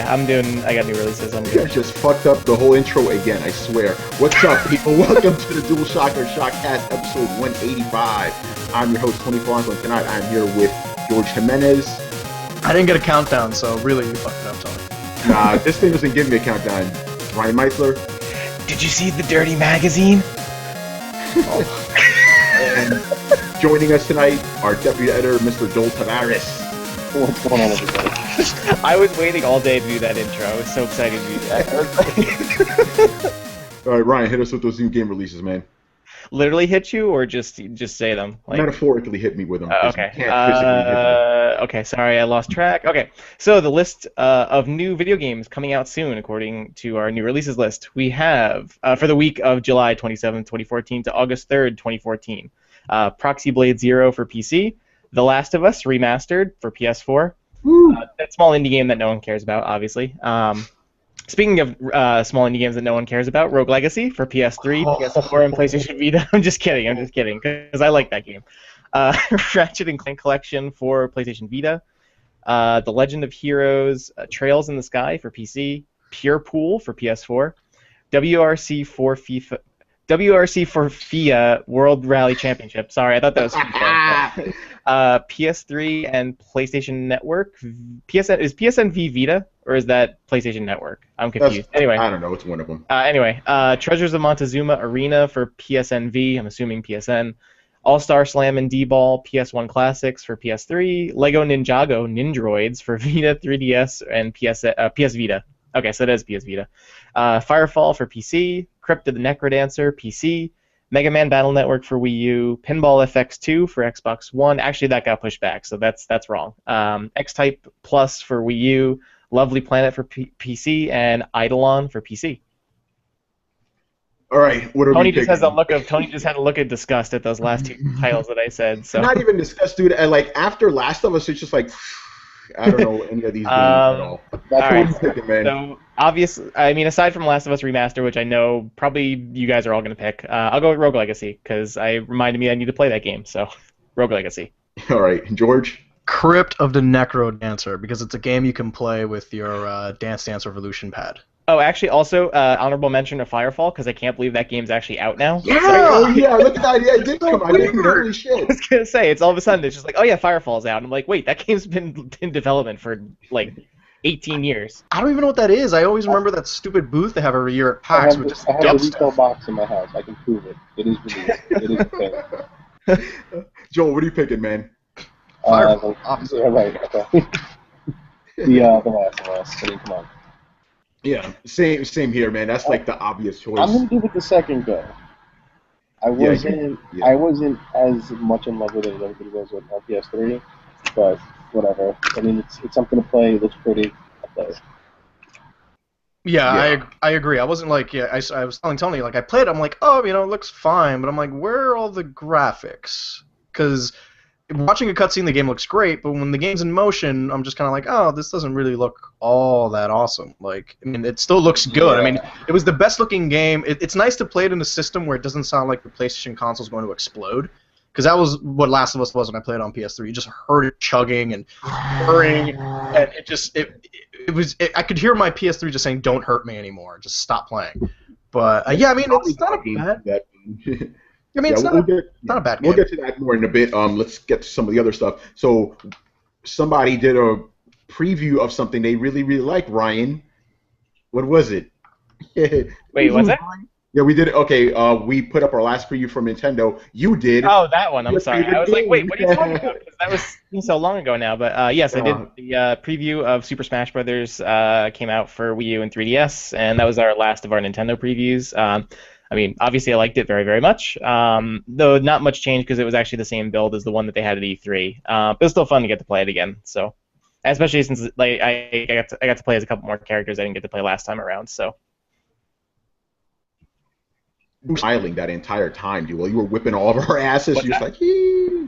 Yeah, I got new releases. I'm You good. guys just fucked up the whole intro again, I swear. What's up, people? Welcome to the Dual Shocker ShockCast episode 185. I'm your host, Tony Polanco, and tonight I'm here with George Jimenez. I didn't get a countdown, so really you fucked it up, Tony. Nah, this thing doesn't give me a countdown. Ryan Meisler. Did you see the Dirty Magazine? And joining us tonight, our deputy editor, Mr. Joel Tavares. What's going on, everybody? I was waiting all day to do that intro. I was so excited to do that. All right, Ryan, hit us with those new game releases, man. Literally hit you, or just say them? Metaphorically hit me with them. Okay. You can't physically hit me. Okay, sorry, I lost track. Okay, so the list of new video games coming out soon, according to our new releases list, we have, for the week of July 27, 2014 to August 3rd, 2014, Proxy Blade Zero for PC, The Last of Us Remastered for PS4, that small indie game that no one cares about, obviously. Speaking of small indie games that no one cares about, Rogue Legacy for PS3, PS4, and PlayStation Vita. I'm just kidding, because I like that game. Ratchet and Clank Collection for PlayStation Vita. The Legend of Heroes Trails in the Sky for PC. Pure Pool for PS4. WRC for FIA World Rally Championship. Sorry, I thought that was FIFA. PS3 and PlayStation Network. Is PSN v Vita, or is that PlayStation Network? I'm confused. Anyway. I don't know. It's one of them. Treasures of Montezuma Arena for PSN V. I'm assuming PSN. All-Star Slam and D-Ball PS1 Classics for PS3. Lego Ninjago Nindroids for Vita, 3DS, and PS Vita. Okay, so that is PS Vita. Firefall for PC. Crypt of the Necrodancer, PC. Mega Man Battle Network for Wii U. Pinball FX2 for Xbox One. Actually, that got pushed back, so that's wrong. X-Type Plus for Wii U. Lovely Planet for PC, and Eidolon for PC. All right, what are Tony we just picking? Tony just had a look of disgust at those last two titles that I said. So Not even discussed, dude. Like after Last of Us, it's just like I don't know any of these games at all. That's all right, what I'm picking, man. So aside from Last of Us Remaster, which I know probably you guys are all going to pick, I'll go with Rogue Legacy because I reminded me I need to play that game. So Rogue Legacy. All right, George. Crypt of the Necrodancer, because it's a game you can play with your Dance Dance Revolution pad. Oh, actually, also honorable mention to Firefall because I can't believe that game's actually out now. Yeah, oh yeah, look at that. Yeah, it did come out. Holy shit. I was gonna say it's all of a sudden it's just like, oh yeah, Firefall's out. And I'm like, wait, that game's been in development for like 18 years. I don't even know what that is. I always remember that stupid booth they have every year at PAX with just I have dub the retail stuff. box in my house. I can prove it. It is released. It is a thing. Joel, what are you picking, man? Firefall, obviously. Yeah, right. Okay. The Last of Us. I mean, come on. Yeah, same here, man. That's like the obvious choice. I'm gonna give it the second go. I wasn't as much in love with it as everybody was with PS3, but whatever. I mean, it's something to play. It looks pretty. I'll play it. Yeah, I agree. I wasn't like, I was telling Tony, like, I played it, I'm like, oh, it looks fine, but I'm like, where are all the graphics? Because watching a cutscene, the game looks great, but when the game's in motion, I'm just kind of like, oh, this doesn't really look all that awesome. Like, I mean, it still looks good. I mean, it was the best-looking game. It's nice to play it in a system where it doesn't sound like the PlayStation console's going to explode, because that was what Last of Us was when I played it on PS3. You just heard it chugging and purring, and I could hear my PS3 just saying, don't hurt me anymore, just stop playing. But, yeah, I mean, it's not a bad... I mean, it's not a bad game. We'll get to that more in a bit. Let's get to some of the other stuff. So, somebody did a preview of something they really, really liked, Ryan. What was it? Wait, what's that? Yeah, we did it. Okay, we put up our last preview from Nintendo. You did. Oh, that one. I'm Your sorry. favorite I was like, game. wait, what are you talking about? Because that was so long ago now. But yes, I did. The preview of Super Smash Brothers came out for Wii U and 3DS, and that was our last of our Nintendo previews. I mean, obviously I liked it very, very much, though not much changed because it was actually the same build as the one that they had at E3. But it was still fun to get to play it again. So, especially since like I got to play as a couple more characters I didn't get to play last time around. So. Smiling that entire time, dude. While you were whipping all of our asses, you were like, hee.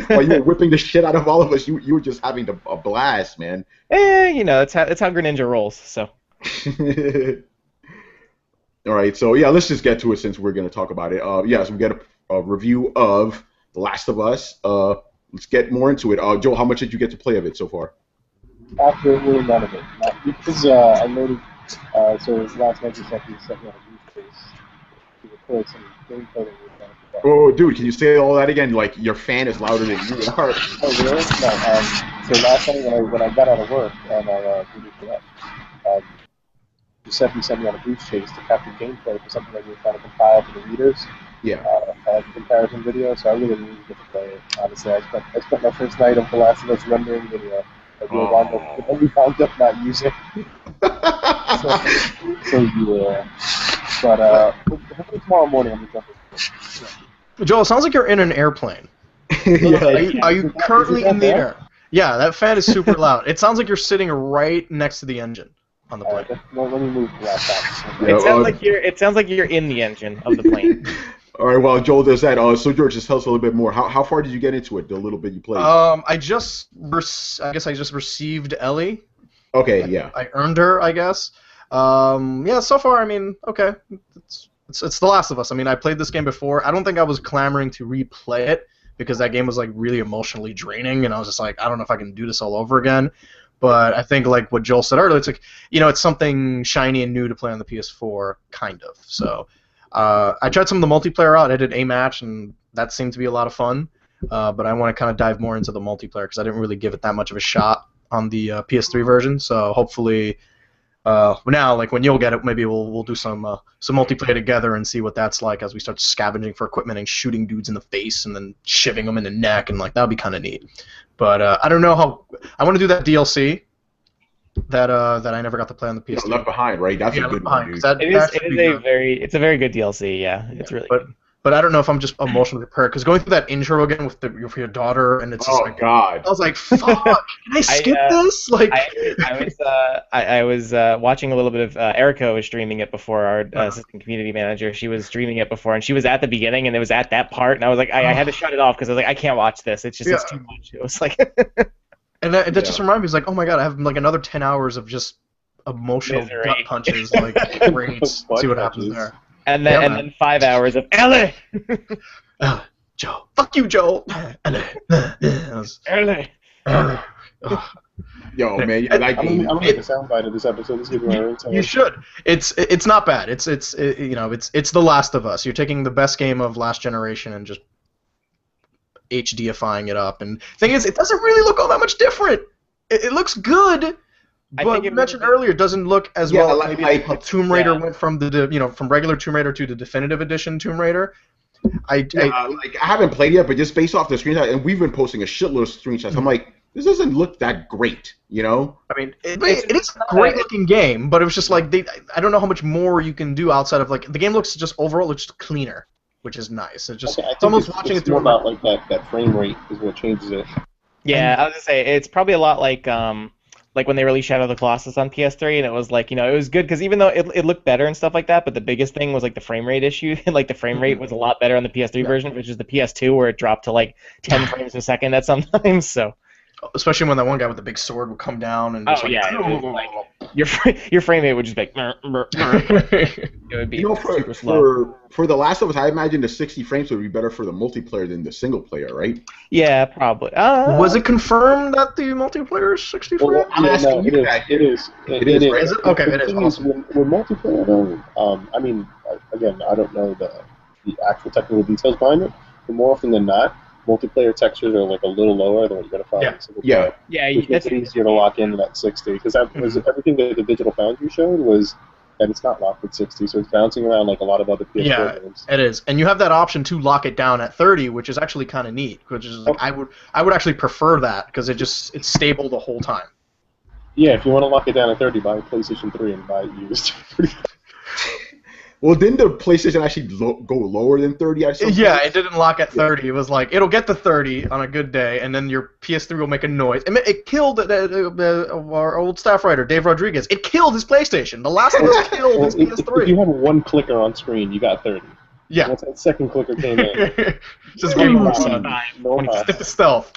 While you were whipping the shit out of all of us, you were just having a blast, man. It's how Greninja rolls. So. All right, so yeah, let's just get to it since we're going to talk about it. So we get a review of The Last of Us. Let's get more into it. Joel, how much did you get to play of it so far? Absolutely none of it. Not, because I noticed. So last night you sent me on a news case to record some gameplay that we were trying to put Oh, dude, can you say all that again? Like your fan is louder than you are. Oh, really? No. So last night when I got out of work and I booted it up, you sent me on a goose chase to capture gameplay for something that we were trying to compile for the readers. Yeah. Like a comparison video, so I really didn't get to play it. Honestly, I spent my first night of The Last of Us rendering video that we wound up not using. so yeah. But hopefully tomorrow morning I'm gonna jump in. Joel, it sounds like you're in an airplane. Yeah. Are you currently in the air? Yeah, that fan is super loud. It sounds like you're sitting right next to the engine on the plane. Let me move the laptop. It sounds like you're in the engine of the plane. All right, well, Joel does that. So George, just tell us a little bit more. How far did you get into it? The little bit you played. I guess I just received Ellie. Okay, yeah. I earned her, I guess. Yeah, so far, I mean, okay. It's The Last of Us. I mean, I played this game before. I don't think I was clamoring to replay it because that game was like really emotionally draining, and I was just like, I don't know if I can do this all over again. But I think like what Joel said earlier, it's like, it's something shiny and new to play on the PS4, kind of. So I tried some of the multiplayer out. I did a match, and that seemed to be a lot of fun. But I want to kind of dive more into the multiplayer because I didn't really give it that much of a shot on the PS3 version. So hopefully, now like when you'll get it, maybe we'll do some multiplayer together and see what that's like as we start scavenging for equipment and shooting dudes in the face and then shivving them in the neck, and like that'll be kind of neat. But I don't know how I want to do that DLC that I never got to play on the PS3. Left Behind, right? That's a good one, dude. It's a very good DLC. Yeah, it's really good. But I don't know if I'm just emotionally prepared because going through that intro again with your daughter and it's just God. I was like, fuck, can I skip this? Like I was watching a little bit of Erica was streaming it before, our assistant community manager. She was streaming it before, and she was at the beginning, and it was at that part, and I was like, I had to shut it off because I was like, I can't watch this. It's too much. It was like, and that just reminded me, it's like, oh my god, I have like another 10 hours of just emotional gut punches. Like, great. See what happens there. And then 5 hours of Ellie. Joe, fuck you, Joel. Ellie. Ellie. Yo, man, I like I'm gonna make a soundbite of this episode. This is gonna be You should. It's not bad. It's The Last of Us. You're taking the best game of last generation and just HDifying it up. And the thing is, it doesn't really look all that much different. It looks good. But you mentioned earlier, it doesn't look as well as maybe how Tomb Raider went from from regular Tomb Raider to the Definitive Edition Tomb Raider. I haven't played yet, but just based off the screenshots, and we've been posting a shitload of screenshots. I'm like, this doesn't look that great, I mean, it is a great looking game, but it was just like I don't know how much more you can do outside of like the game looks just overall looks cleaner, which is nice. It's almost watching it through. More about like that frame rate is what changes it. Yeah, I was gonna say it's probably a lot like when they released Shadow of the Colossus on PS3, and it was like, it was good because even though it looked better and stuff like that, but the biggest thing was like the frame rate issue. Like the frame rate was a lot better on the PS3 version, which is the PS2 where it dropped to like 10 frames a second at sometimes. So. Especially when that one guy with the big sword would come down and just your frame rate would just be like it would be super slow. For The Last of Us, I imagine the 60 frames would be better for the multiplayer than the single player, right? Yeah, probably. Was it confirmed that the multiplayer is 60 frames? Well, I'm asking you that. It is. It is. Right? Is it? Okay, it is. Awesome. When multiplayer, though, I mean, again, I don't know the actual technical details behind it, but more often than not, multiplayer textures are like a little lower than what you're going to find in single player. Which makes it easier to lock into that 60, because that was everything that the Digital Foundry showed was that it's not locked at 60, so it's bouncing around like a lot of other PS4 games. It is, and you have that option to lock it down at 30, which is actually kind of neat. Which is like, I would actually prefer that because it's stable the whole time. Yeah, if you want to lock it down at 30, buy a PlayStation 3 and buy it used. Well, didn't the PlayStation actually go lower than 30? Yeah, it didn't lock at 30. It was like, it'll get to 30 on a good day, and then your PS3 will make a noise. It killed our old staff writer, Dave Rodriguez. It killed his PlayStation. The Last of Us killed his PS3. If you have one clicker on screen, you got 30. Yeah. Once that second clicker came in. Just give more time. Stick to stealth.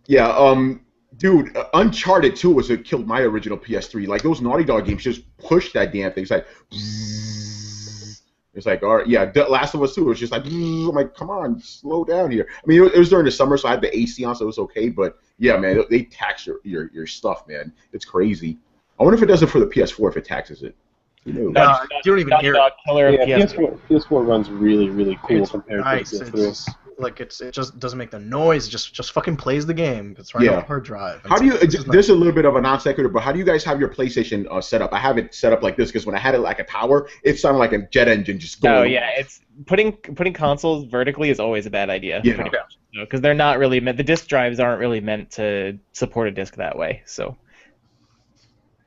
Yeah, dude, Uncharted 2 was what killed my original PS3. Like, those Naughty Dog games just pushed that damn thing. It's like... It's like, all right, yeah, The Last of Us 2 was just like, I'm like, come on, slow down here. I mean, it was during the summer, so I had the AC on, so it was okay. But yeah, man, they tax your stuff, man. It's crazy. I wonder if it does it for the PS4 if it taxes it. You don't even hear it. Killer Yeah, PS4. PS4 runs really, really cool It's compared nice. to the PS3. It just doesn't make the noise. It just fucking plays the game. It's right on the hard drive. How do you? There's a little bit of a non sequitur, but how do you guys have your PlayStation set up? I have it set up like this because when I had it like a tower, it sounded like a jet engine just going. Oh yeah, it's putting consoles vertically is always a bad idea. Yeah. Because they're not really meant. The disk drives aren't really meant to support a disk that way. So.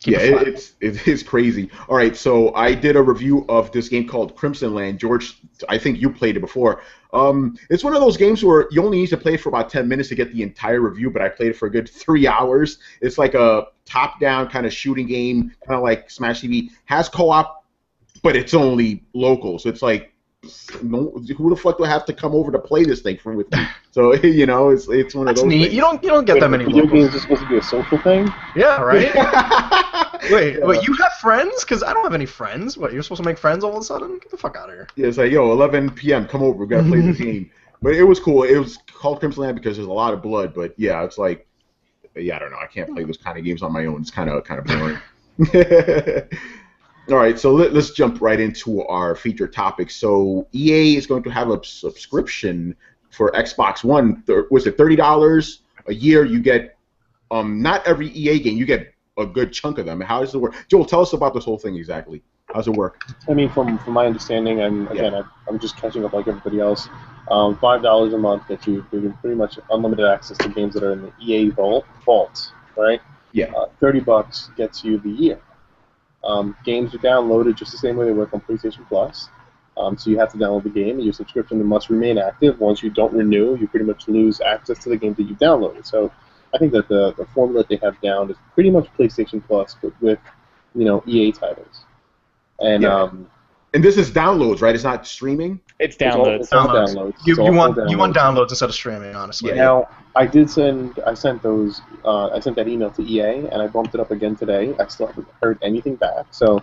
It's crazy. All right, so I did a review of this game called Crimsonland. George, I think you played it before. It's one of those games where you only need to play it for about 10 minutes to get the entire review, but I played it for a good 3 hours. It's like a top-down kind of shooting game, kind of like Smash TV. Has co-op, but it's only local, so it's like, who the fuck do I have to come over to play this thing with me? So it's one of those. Neat. Things. You don't get that many. Video games are supposed to be a social thing. Yeah, right. Wait, you have friends? Because I don't have any friends. What, you're supposed to make friends all of a sudden? Get the fuck out of here. Yeah, it's like, 11 p.m. Come over. We gotta play this game. But it was cool. It was called Crimsonland because there's a lot of blood. But yeah, it's like, I don't know. I can't play those kind of games on my own. It's kind of boring. All right, so let's jump right into our feature topic. So EA is going to have a subscription for Xbox One. Was it $30 a year? You get not every EA game. You get a good chunk of them. How does it work? Joel, tell us about this whole thing exactly. How does it work? I mean, from my understanding, and again, I'm just catching up like everybody else. $5 a month gets you pretty much unlimited access to games that are in the EA vault, right? Yeah. $30 gets you the year. Games are downloaded just the same way they work on PlayStation Plus. So you have to download the game, and your subscription must remain active. Once you don't renew, you pretty much lose access to the game that you downloaded. So I think that the formula they have down is pretty much PlayStation Plus, but with EA titles. And and this is downloads, right? It's not streaming. It's downloads. It's all downloads. You want downloads instead of streaming, honestly. Yeah. Now I sent that email to EA, and I bumped it up again today. I still haven't heard anything back. So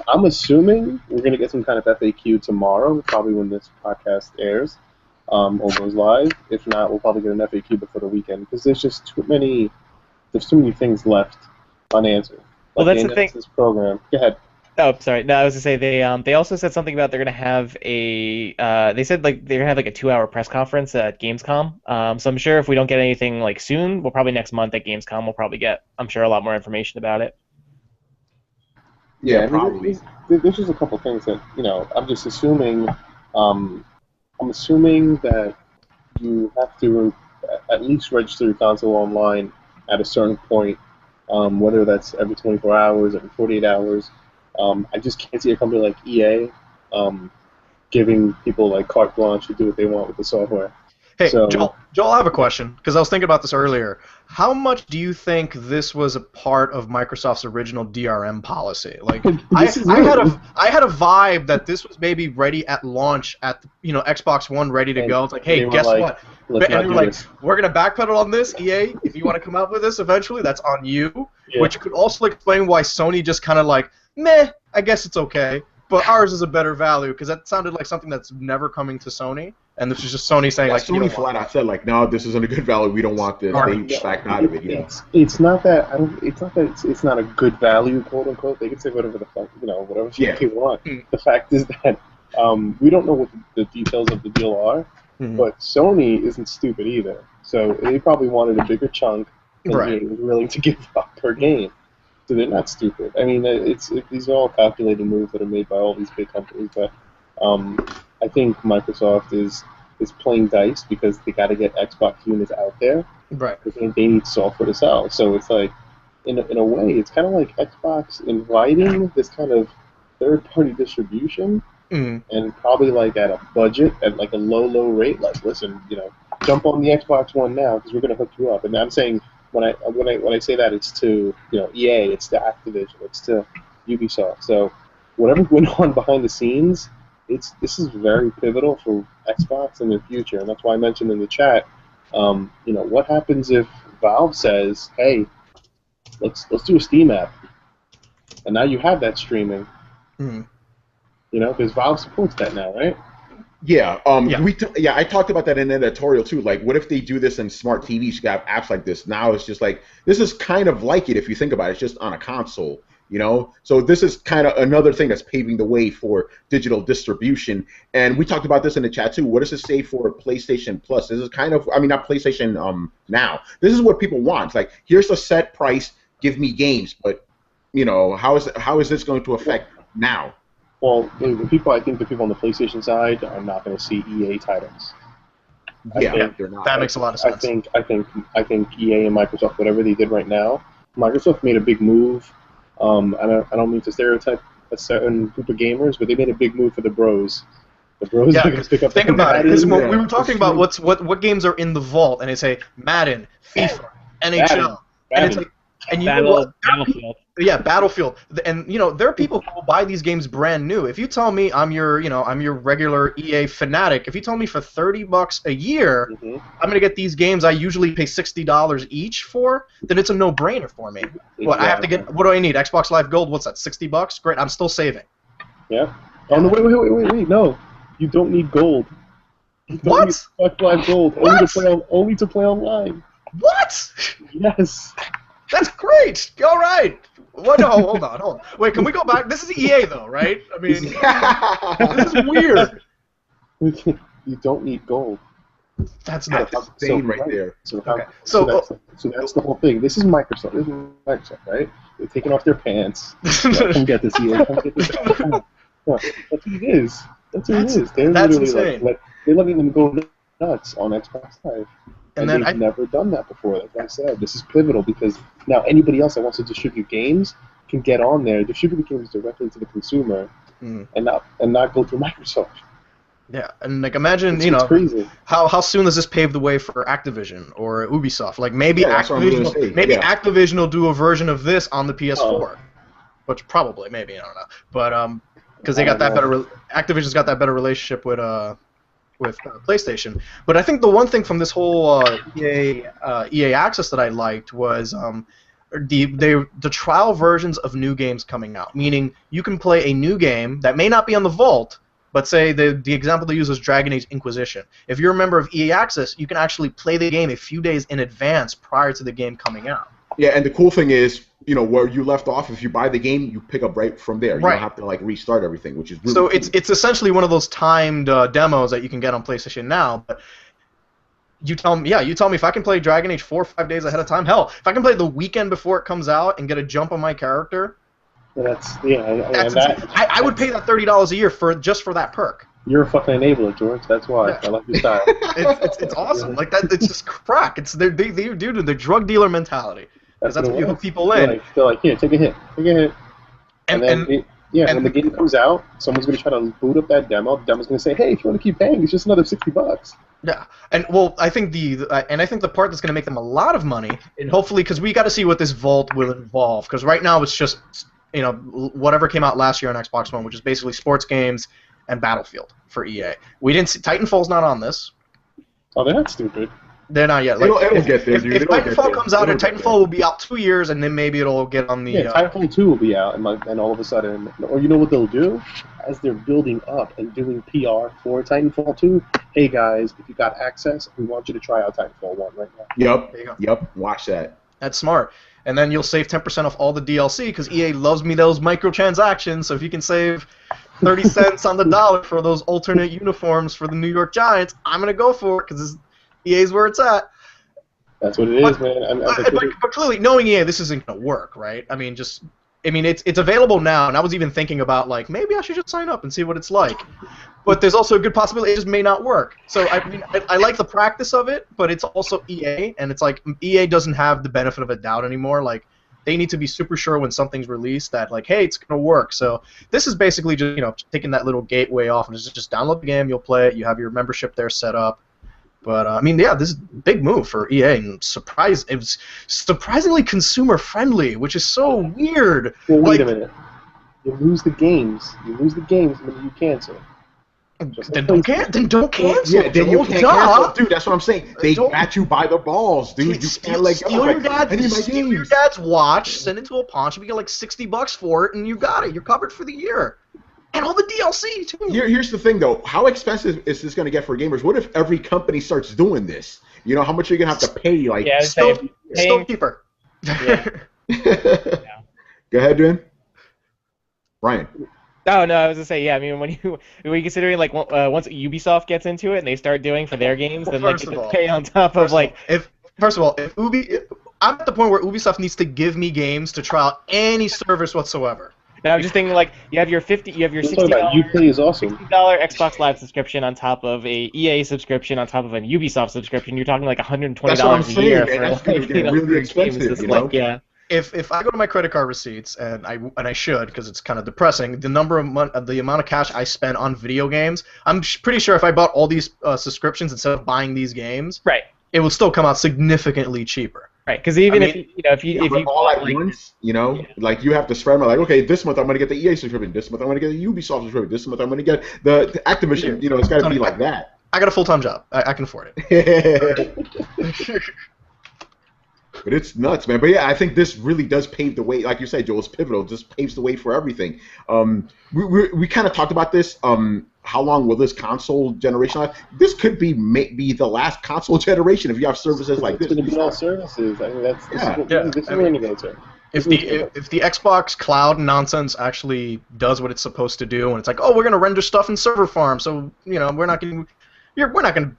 I'm assuming we're gonna get some kind of FAQ tomorrow, probably when this podcast airs or goes live. If not, we'll probably get an FAQ before the weekend because there's just too many things left unanswered. Well, that's the thing. This program. Go ahead. Oh, sorry. No, I was to say they also said something about they're gonna have they said like they're gonna have like a 2-hour press conference at Gamescom. So I'm sure if we don't get anything like soon, we'll probably next month at Gamescom we'll probably get, I'm sure, a lot more information about it. Yeah, probably. There's just a couple things that I'm just assuming. I'm assuming that you have to at least register your console online at a certain point, whether that's every 24 hours, every 48 hours. I just can't see a company like EA giving people like carte blanche to do what they want with the software. Hey, So- Joel, I have a question because I was thinking about this earlier. How much do you think this was a part of Microsoft's original DRM policy? Like, I had a vibe that this was maybe ready at launch at Xbox One, ready to go. It's like, hey, they were guess like, what? let's And not they do were like, this. we're gonna backpedal on this, EA. If you want to come out with this eventually, that's on you. Yeah. Which could also explain why Sony just kind of like, meh, I guess it's okay. But ours is a better value because that sounded like something that's never coming to Sony, and this is just Sony saying like, Sony flat out said like, no, this isn't a good value. We don't want this. They backed out of it. Yeah. It's not that it's not a good value, quote unquote. They can say whatever the fuck whatever they want. The fact is that we don't know what the details of the deal are, but Sony isn't stupid either. So they probably wanted a bigger chunk than Right. they were willing to give up per game. So they're not stupid. I mean, these are all calculated moves that are made by all these big companies. But I think Microsoft is playing dice because they got to get Xbox units out there. right. Because they need software to sell. So it's like, in a way, it's kind of like Xbox inviting this kind of third-party distribution, and probably like at a budget, at like a low rate. Like, listen, jump on the Xbox One now because we're going to hook you up. And I'm saying when I say that, it's to EA, it's to Activision, it's to Ubisoft. So whatever went on behind the scenes, this is very pivotal for Xbox in the future, and that's why I mentioned in the chat. What happens if Valve says, "Hey, let's do a Steam app," and now you have that streaming. You know, because Valve supports that now, right? Yeah, Yeah. I talked about that in an editorial too. Like, what if they do this in smart TVs? You got apps like this. Now it's just like this is kind of like it if you think about it. It's just on a console, you know. So this is kind of another thing that's paving the way for digital distribution. And we talked about this in the chat too. What does it say for PlayStation Plus? This is kind of, I mean, not PlayStation Now. This is what people want. It's like, here's a set price. Give me games, but you know, how is this going to affect now? Well, I think the people on the PlayStation side are not going to see EA titles. They're not. That makes a lot of sense. I think EA and Microsoft, whatever they did right now, Microsoft made a big move. I don't mean to stereotype a certain group of gamers, but they made a big move for the bros. The bros are going to pick up. Think about it. Because we were talking about what games are in the vault, and they say Madden, FIFA, NHL, and it's like, and you know what? Battlefield. Yeah, Battlefield, and you know there are people who will buy these games brand new. If you tell me I'm your regular EA fanatic, if you tell me for $30 a year, I'm gonna get these games I usually pay $60 each for, then it's a no-brainer for me. What I have to get? What do I need? Xbox Live Gold? What's that? $60? Great, I'm still saving. Yeah. Oh no! Wait! No, you don't need gold. You don't What? need Xbox Live Gold. What? Only to play online. What? Yes. That's great. All right. What? No, hold on. Wait, can we go back? This is EA though, right? I mean, this is weird. You don't need gold. That's not. Insane right there. So that's the whole thing. This is Microsoft, right? They're taking off their pants. Come get this, EA. Come get this. That's what it is. That's what it is. They're That's literally insane. they're letting them go nuts on Xbox Live. And then they've never done that before. Like I said, this is pivotal because now anybody else that wants to distribute games can get on there, distribute games directly to the consumer, and not go through Microsoft. Yeah, and like imagine, It's crazy. how soon does this pave the way for Activision or Ubisoft? Like maybe Activision will do a version of this on the PS4, which probably maybe I don't know, but because they got that better. Activision's got that better relationship with PlayStation. But I think the one thing from this whole EA Access that I liked was the trial versions of new games coming out. Meaning you can play a new game that may not be on the vault, but say the example they use is Dragon Age Inquisition. If you're a member of EA Access, you can actually play the game a few days in advance prior to the game coming out. Yeah, and the cool thing is, you know, where you left off, if you buy the game, you pick up right from there. You don't have to like restart everything, which is really so cool. it's essentially one of those timed demos that you can get on PlayStation Now. But you tell me if I can play Dragon Age 4 or 5 days ahead of time. Hell, if I can play the weekend before it comes out and get a jump on my character, I would pay that $30 a year just for that perk. You're a fucking enabler, George. That's why I like your style. It's awesome. Like that, it's just crack. They do the drug dealer mentality. Because that's what you hook people in. They're like, here, take a hit. And when the game comes out, someone's going to try to boot up that demo. The demo's going to say, hey, if you want to keep paying, it's just another $60. Yeah, and well, I think the part that's going to make them a lot of money, and hopefully, because we got to see what this vault will involve. Because right now it's just whatever came out last year on Xbox One, which is basically sports games and Battlefield for EA. We didn't see Titanfall's not on this. Oh, they're not stupid. They're not yet. Like, it'll get there, dude. If Titanfall comes out, and Titanfall will be out 2 years, and then maybe it'll get on the... Yeah, Titanfall 2 will be out, and all of a sudden... Or you know what they'll do? As they're building up and doing PR for Titanfall 2, hey guys, if you got access, we want you to try out Titanfall 1 right now. Yep, watch that. That's smart. And then you'll save 10% off all the DLC, because EA loves me those microtransactions, so if you can save 30 cents on the dollar for those alternate uniforms for the New York Giants, I'm going to go for it, because EA's where it's at. That's what it is, man. But clearly, knowing EA, this isn't going to work, right? I mean, it's available now, and I was even thinking about, like, maybe I should just sign up and see what it's like. But there's also a good possibility it just may not work. So, I mean, I like the practice of it, but it's also EA, and it's like EA doesn't have the benefit of a doubt anymore. Like, they need to be super sure when something's released that, like, hey, it's going to work. So this is basically just, taking that little gateway off, and just download the game, you'll play it, you have your membership there set up. But, I mean, yeah, this is a big move for EA, and it was surprisingly consumer-friendly, which is so weird. Well, wait a minute. You lose the games, and then you cancel. Then don't cancel. Yeah, then you can't cancel. Dude, that's what I'm saying. They got you by the balls, dude. You can't let go. Steal your dad's watch, send it to a pawn shop, you get like $60 for it, and you got it. You're covered for the year. And all the DLC too. Here's the thing, though. How expensive is this going to get for gamers? What if every company starts doing this? You know, how much are you going to have to pay? Like, Yeah, still cheaper. Yeah. Go ahead, Dan. Ryan. Oh no, I was gonna say yeah. I mean, when you considering like once Ubisoft gets into it and they start doing for their games, then like you pay on top of like. First of all, I'm at the point where Ubisoft needs to give me games to try out any service whatsoever. And I'm just thinking like you have your $60 Uplay is awesome. $60 Xbox Live subscription on top of a EA subscription on top of an Ubisoft subscription. You're talking like $120 a year for that's like, really expensive. You know? Like, yeah. If I go to my credit card receipts and I should because it's kind of depressing the amount of cash I spend on video games, I'm pretty sure if I bought all these subscriptions instead of buying these games, right, it would still come out significantly cheaper. Right, because even if you all at once, you know, like you have to spread them. Like, okay, this month I'm going to get the EA subscription. This month I'm going to get the Ubisoft subscription. This month I'm going to get the Activision. You know, it's got to be like that. I got a full-time job. I can afford it. But it's nuts, man. But yeah, I think this really does pave the way. Like you said, Joel, it's pivotal. It just paves the way for everything. We kind of talked about this. How long will this console generation last? This could be maybe the last console generation if you have services like this. It's going to be all services. I mean, this is where it goes, sir. If the Xbox Cloud nonsense actually does what it's supposed to do, and it's like, oh, we're going to render stuff in server farm, so you know we're not going to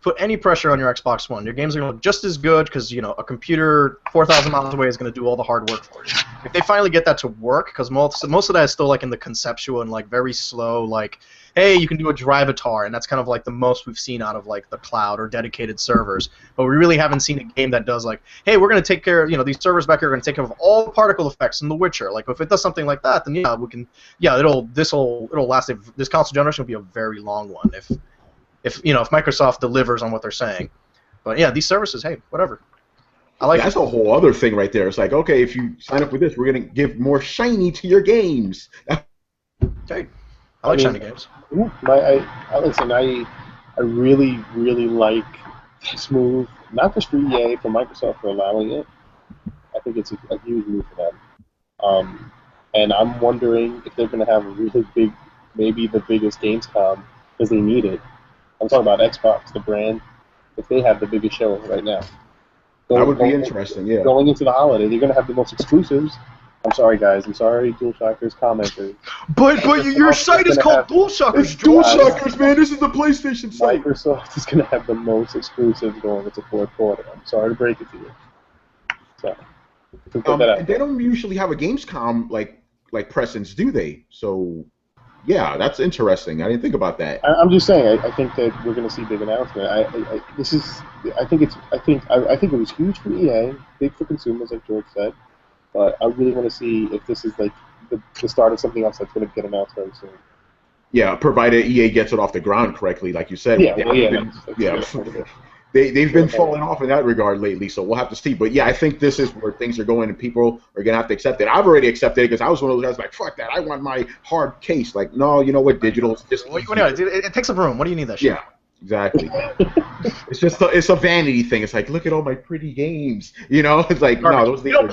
put any pressure on your Xbox One. Your games are going to look just as good because you know a computer 4,000 miles away is going to do all the hard work for you. If they finally get that to work, because most of that is still like in the conceptual and like very slow, like hey, you can do a drive-atar, and that's kind of like the most we've seen out of like the cloud or dedicated servers. But we really haven't seen a game that does like, hey, we're going to take care of, you know, these servers back here are going to take care of all the particle effects in The Witcher. Like if it does something like that, then yeah, we can, yeah, it'll last. This console generation will be a very long one if Microsoft delivers on what they're saying. But yeah, these services, hey, whatever. I like that's a whole other thing right there. It's like, okay, if you sign up with this, we're going to give more shiny to your games. Hey, I like shiny games. I really, really like this move, not just for EA, for Microsoft for allowing it. I think it's a huge move for them. And I'm wondering if they're going to have a really big, maybe the biggest Gamescom, because they need it. I'm talking about Xbox, the brand, if they have the biggest show right now. That would be interesting, yeah. Going into the holiday, they're going to have the most exclusives. I'm sorry, guys. I'm sorry, DualShockers commenters. But your site is called DualShockers. It's DualShockers, man. This is the PlayStation site. Microsoft is going to have the most exclusives going into fourth quarter. I'm sorry to break it to you. So, they don't usually have a Gamescom like presence, do they? So, yeah, that's interesting. I didn't think about that. I'm just saying. I think that we're going to see big announcement. I think it was huge for EA, big for consumers, like George said. But I really want to see if this is like the start of something else that's going to get announced very soon. Yeah, provided EA gets it off the ground correctly, like you said. They've been falling off in that regard lately, so we'll have to see. But yeah, I think this is where things are going, and people are going to have to accept it. I've already accepted it because I was one of those guys like, fuck that, I want my hard case. Like, no, you know what, digital is just... It takes up room. What do you need that shit? Yeah. Exactly. It's a vanity thing. It's like, look at all my pretty games. You know, it's like no, those things. You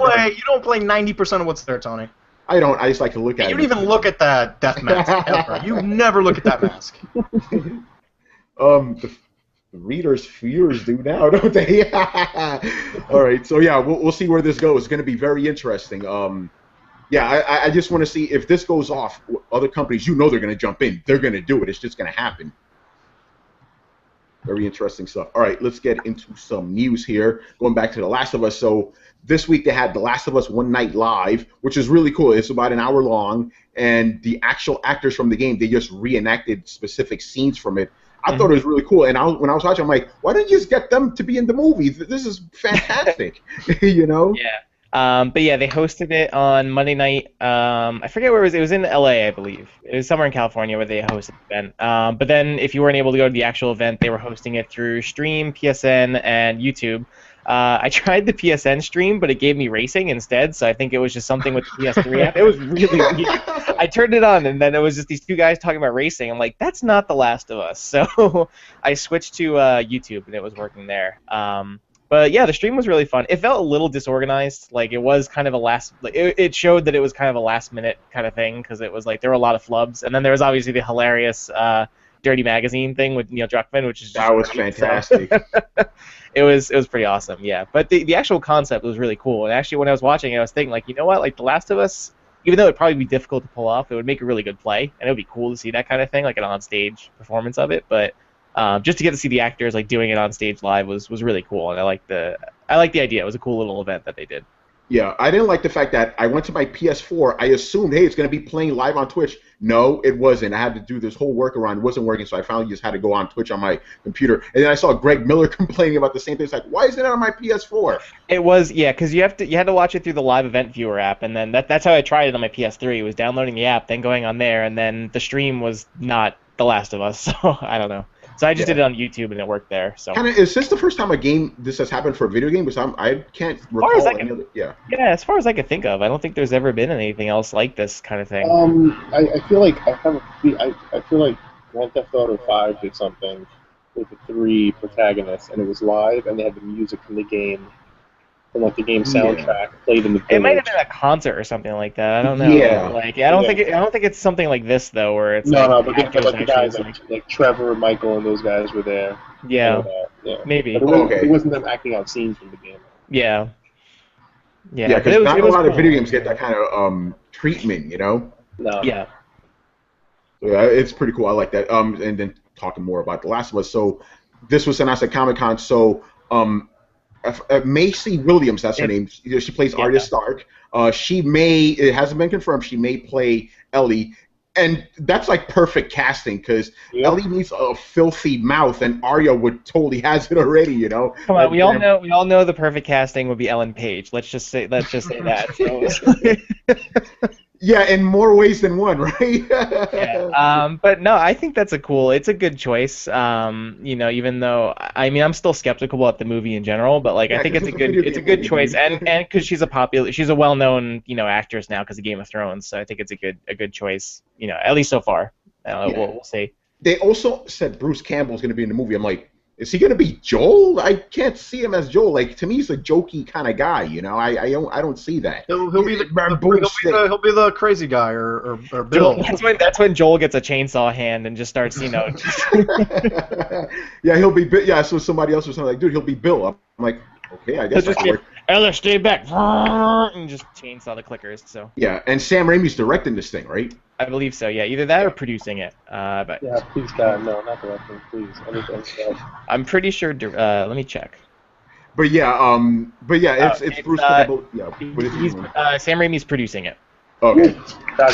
don't play 90% of what's there, Tony. I don't. I just like to look at it. You don't even look at that death mask ever. You never look at that mask. The viewers do now, don't they? All right. So yeah, we'll see where this goes. It's going to be very interesting. Yeah, I just want to see if this goes off. Other companies, they're going to jump in. They're going to do it. It's just going to happen. Very interesting stuff. All right, let's get into some news here. Going back to The Last of Us. So this week they had The Last of Us One Night Live, which is really cool. It's about an hour long, and the actual actors from the game, they just reenacted specific scenes from it. I thought it was really cool. And when I was watching, I'm like, why don't you just get them to be in the movie? This is fantastic. You know? Yeah. But yeah, they hosted it on Monday night. I forget where it was. It was in LA, I believe. It was somewhere in California where they hosted the event. But then if you weren't able to go to the actual event, they were hosting it through Stream, PSN, and YouTube. I tried the PSN stream, but it gave me racing instead, so I think it was just something with the PS3 app. It was really weird. I turned it on, and then it was just these two guys talking about racing. I'm like, that's not The Last of Us. So I switched to YouTube, and it was working there. But yeah, the stream was really fun. It felt a little disorganized. Like it was kind of a it showed that it was kind of a last minute kind of thing because it was like there were a lot of flubs, and then there was obviously the hilarious Dirty Magazine thing with Neil Druckmann, which is just that was great, fantastic. So. It was pretty awesome, yeah. But the actual concept was really cool. And actually, when I was watching it, I was thinking like, you know what, like The Last of Us, even though it'd probably be difficult to pull off, it would make a really good play, and it would be cool to see that kind of thing, like an on-stage performance of it. But just to get to see the actors like doing it on stage live was really cool, and I like the idea. It was a cool little event that they did. Yeah, I didn't like the fact that I went to my PS4. I assumed, hey, it's going to be playing live on Twitch. No, it wasn't. I had to do this whole workaround. It wasn't working, so I finally just had to go on Twitch on my computer. And then I saw Greg Miller complaining about the same thing. It's like, why isn't it on my PS4? It was, yeah, because you had to watch it through the live event viewer app, and then that's how I tried it on my PS3. It was downloading the app, then going on there, and then the stream was not The Last of Us, so I don't know. So I just did it on YouTube, and it worked there. So is this the first time this has happened for a video game? Because I can't recall any other. Yeah, as far as I could think of, I don't think there's ever been anything else like this kind of thing. I feel like I feel like Grand Theft Auto 5 did something with the 3 protagonists, and it was live, and they had the music from the game, from like the game soundtrack played in the village. It might have been a concert or something like that. I don't know. Yeah. Like I don't think it's something like this though, where it's but the guys like Trevor, Michael, and those guys were there. Yeah. Yeah. Maybe. But it wasn't them acting out scenes from the game. Yeah. Yeah, because not a lot of video games get that kind of treatment, you know. No. Yeah. So, yeah, it's pretty cool. I like that. And then talking more about The Last of Us. So this was announced at Comic-Con. So Macy Williams, that's her name. She plays Arya Stark. It hasn't been confirmed, she may play Ellie. And that's like perfect casting because Ellie needs a filthy mouth, and Arya totally has it already, you know. Come on, we all know the perfect casting would be Ellen Page. Let's just say that. Yeah, in more ways than one, right? Yeah. But no, I think it's a good choice. Even though I'm still skeptical about the movie in general, but like I think it's a good choice, and because she's a well-known actress now because of Game of Thrones, so I think it's a good choice. At least so far. We'll see. They also said Bruce Campbell's going to be in the movie. I'm like, is he going to be Joel? I can't see him as Joel. Like, to me, he's a jokey kind of guy. I don't see that. He'll be the crazy guy or Bill. That's when Joel gets a chainsaw hand and just starts Yeah, he'll be. Yeah, so somebody else was like, dude, he'll be Bill. I'm like, okay, I guess. Ella, stay back, and just chainsaw the clickers. So. Yeah, and Sam Raimi's directing this thing, right? I believe so. Yeah, either that or producing it. But yeah, please God, no, not directing, please. Anything else? I'm pretty sure. Let me check. But yeah, it's Bruce Campbell. Yeah, Sam Raimi's producing it. Okay. That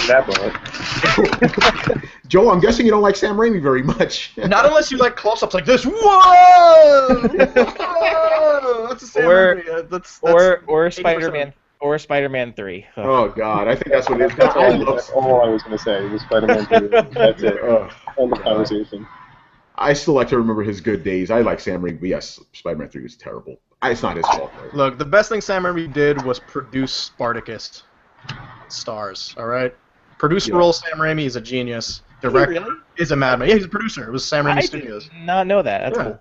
Joel, I'm guessing you don't like Sam Raimi very much. Not unless you like close-ups like this. Whoa! That's a Sam Raimi. That's or Spider-Man. Or Spider-Man 3. Oh God, I think that's what it is. That's all I was going to say. It was Spider-Man 3. That's it. End of conversation. I still like to remember his good days. I like Sam Raimi, but yes, Spider-Man 3 was terrible. It's not his fault. Right? Look, the best thing Sam Raimi did was produce Spartacus. Stars, all right? Producer role, Sam Raimi is a genius. Director is a madman. Yeah, he's a producer. It was Sam Raimi Studios. I did not know that. That's cool.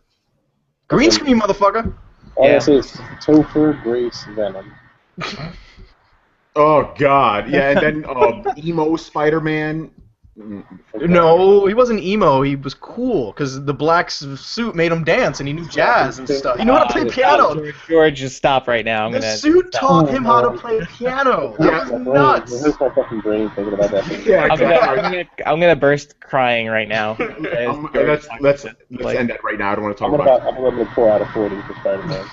Green screen, motherfucker. All I say is Topher Grace Venom. Oh God, yeah, and then emo Spider-Man. No, he wasn't emo. He was cool because the black suit made him dance, and he knew jazz and stuff. You know how to play piano. George, just stop right now. The suit taught him how to play piano. That was nuts. Here's my fucking brain thinking about that. Yeah, I'm gonna burst crying right now. Let's end that right now. I don't want to talk about it. I'm going to pour out a 40 for Spider-Man.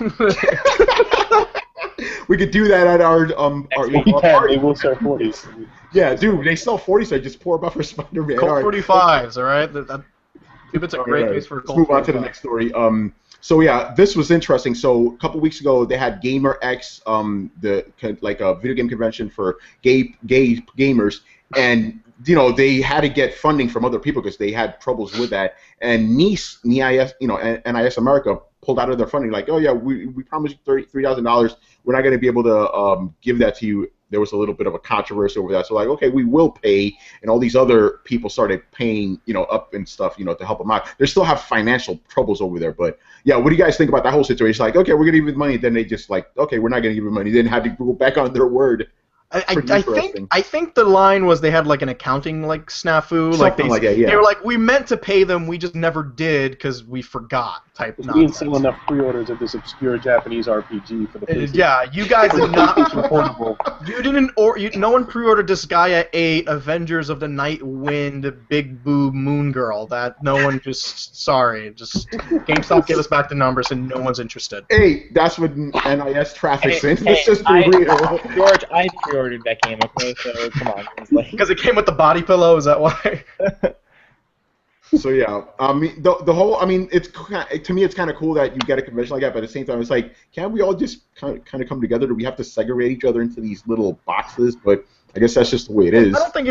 We could do that at our They will sell 40s. Yeah, dude, they sell 40s, so I just pour about for Spider-Man. Colt 45s, all right? It's a great case for Colt. Let's move on to the next story. So yeah, this was interesting. So a couple weeks ago, they had GamerX, a video game convention for gay gamers, and they had to get funding from other people because they had troubles with that. And NIS, NIS America pulled out of their funding, like, oh yeah, we promised you $33,000. We're not going to be able to give that to you there was a little bit of a controversy over that. So like, okay, we will pay, and all these other people started paying, up and stuff, to help them out. They still have financial troubles over there, but yeah, what do you guys think about that whole situation? Like, okay, we're gonna give you the money, then they just like, okay, we're not gonna give you money, then had to go back on their word. I think the line was they had like an accounting like snafu, Something like that, yeah. They were like, we meant to pay them, we just never did because we forgot. Type nonsense. We didn't sell enough pre-orders of this obscure Japanese RPG for the PlayStation. Yeah, you guys did not. You didn't, no one pre-ordered Disgaea 8, Avengers of the Night Wind, Big Boob Moon Girl. That no one just GameStop gave us back the numbers and no one's interested. Hey, that's what NIS traffic's in. Let's just be real. George, I pre-ordered that game, okay? So come on. Because it came with the body pillow, is that why? So yeah, I mean the whole, it's to me it's kind of cool that you get a convention like that, but at the same time it's like, can't we all just kind of come together? Do we have to segregate each other into these little boxes? But I guess that's just the way it is. I don't think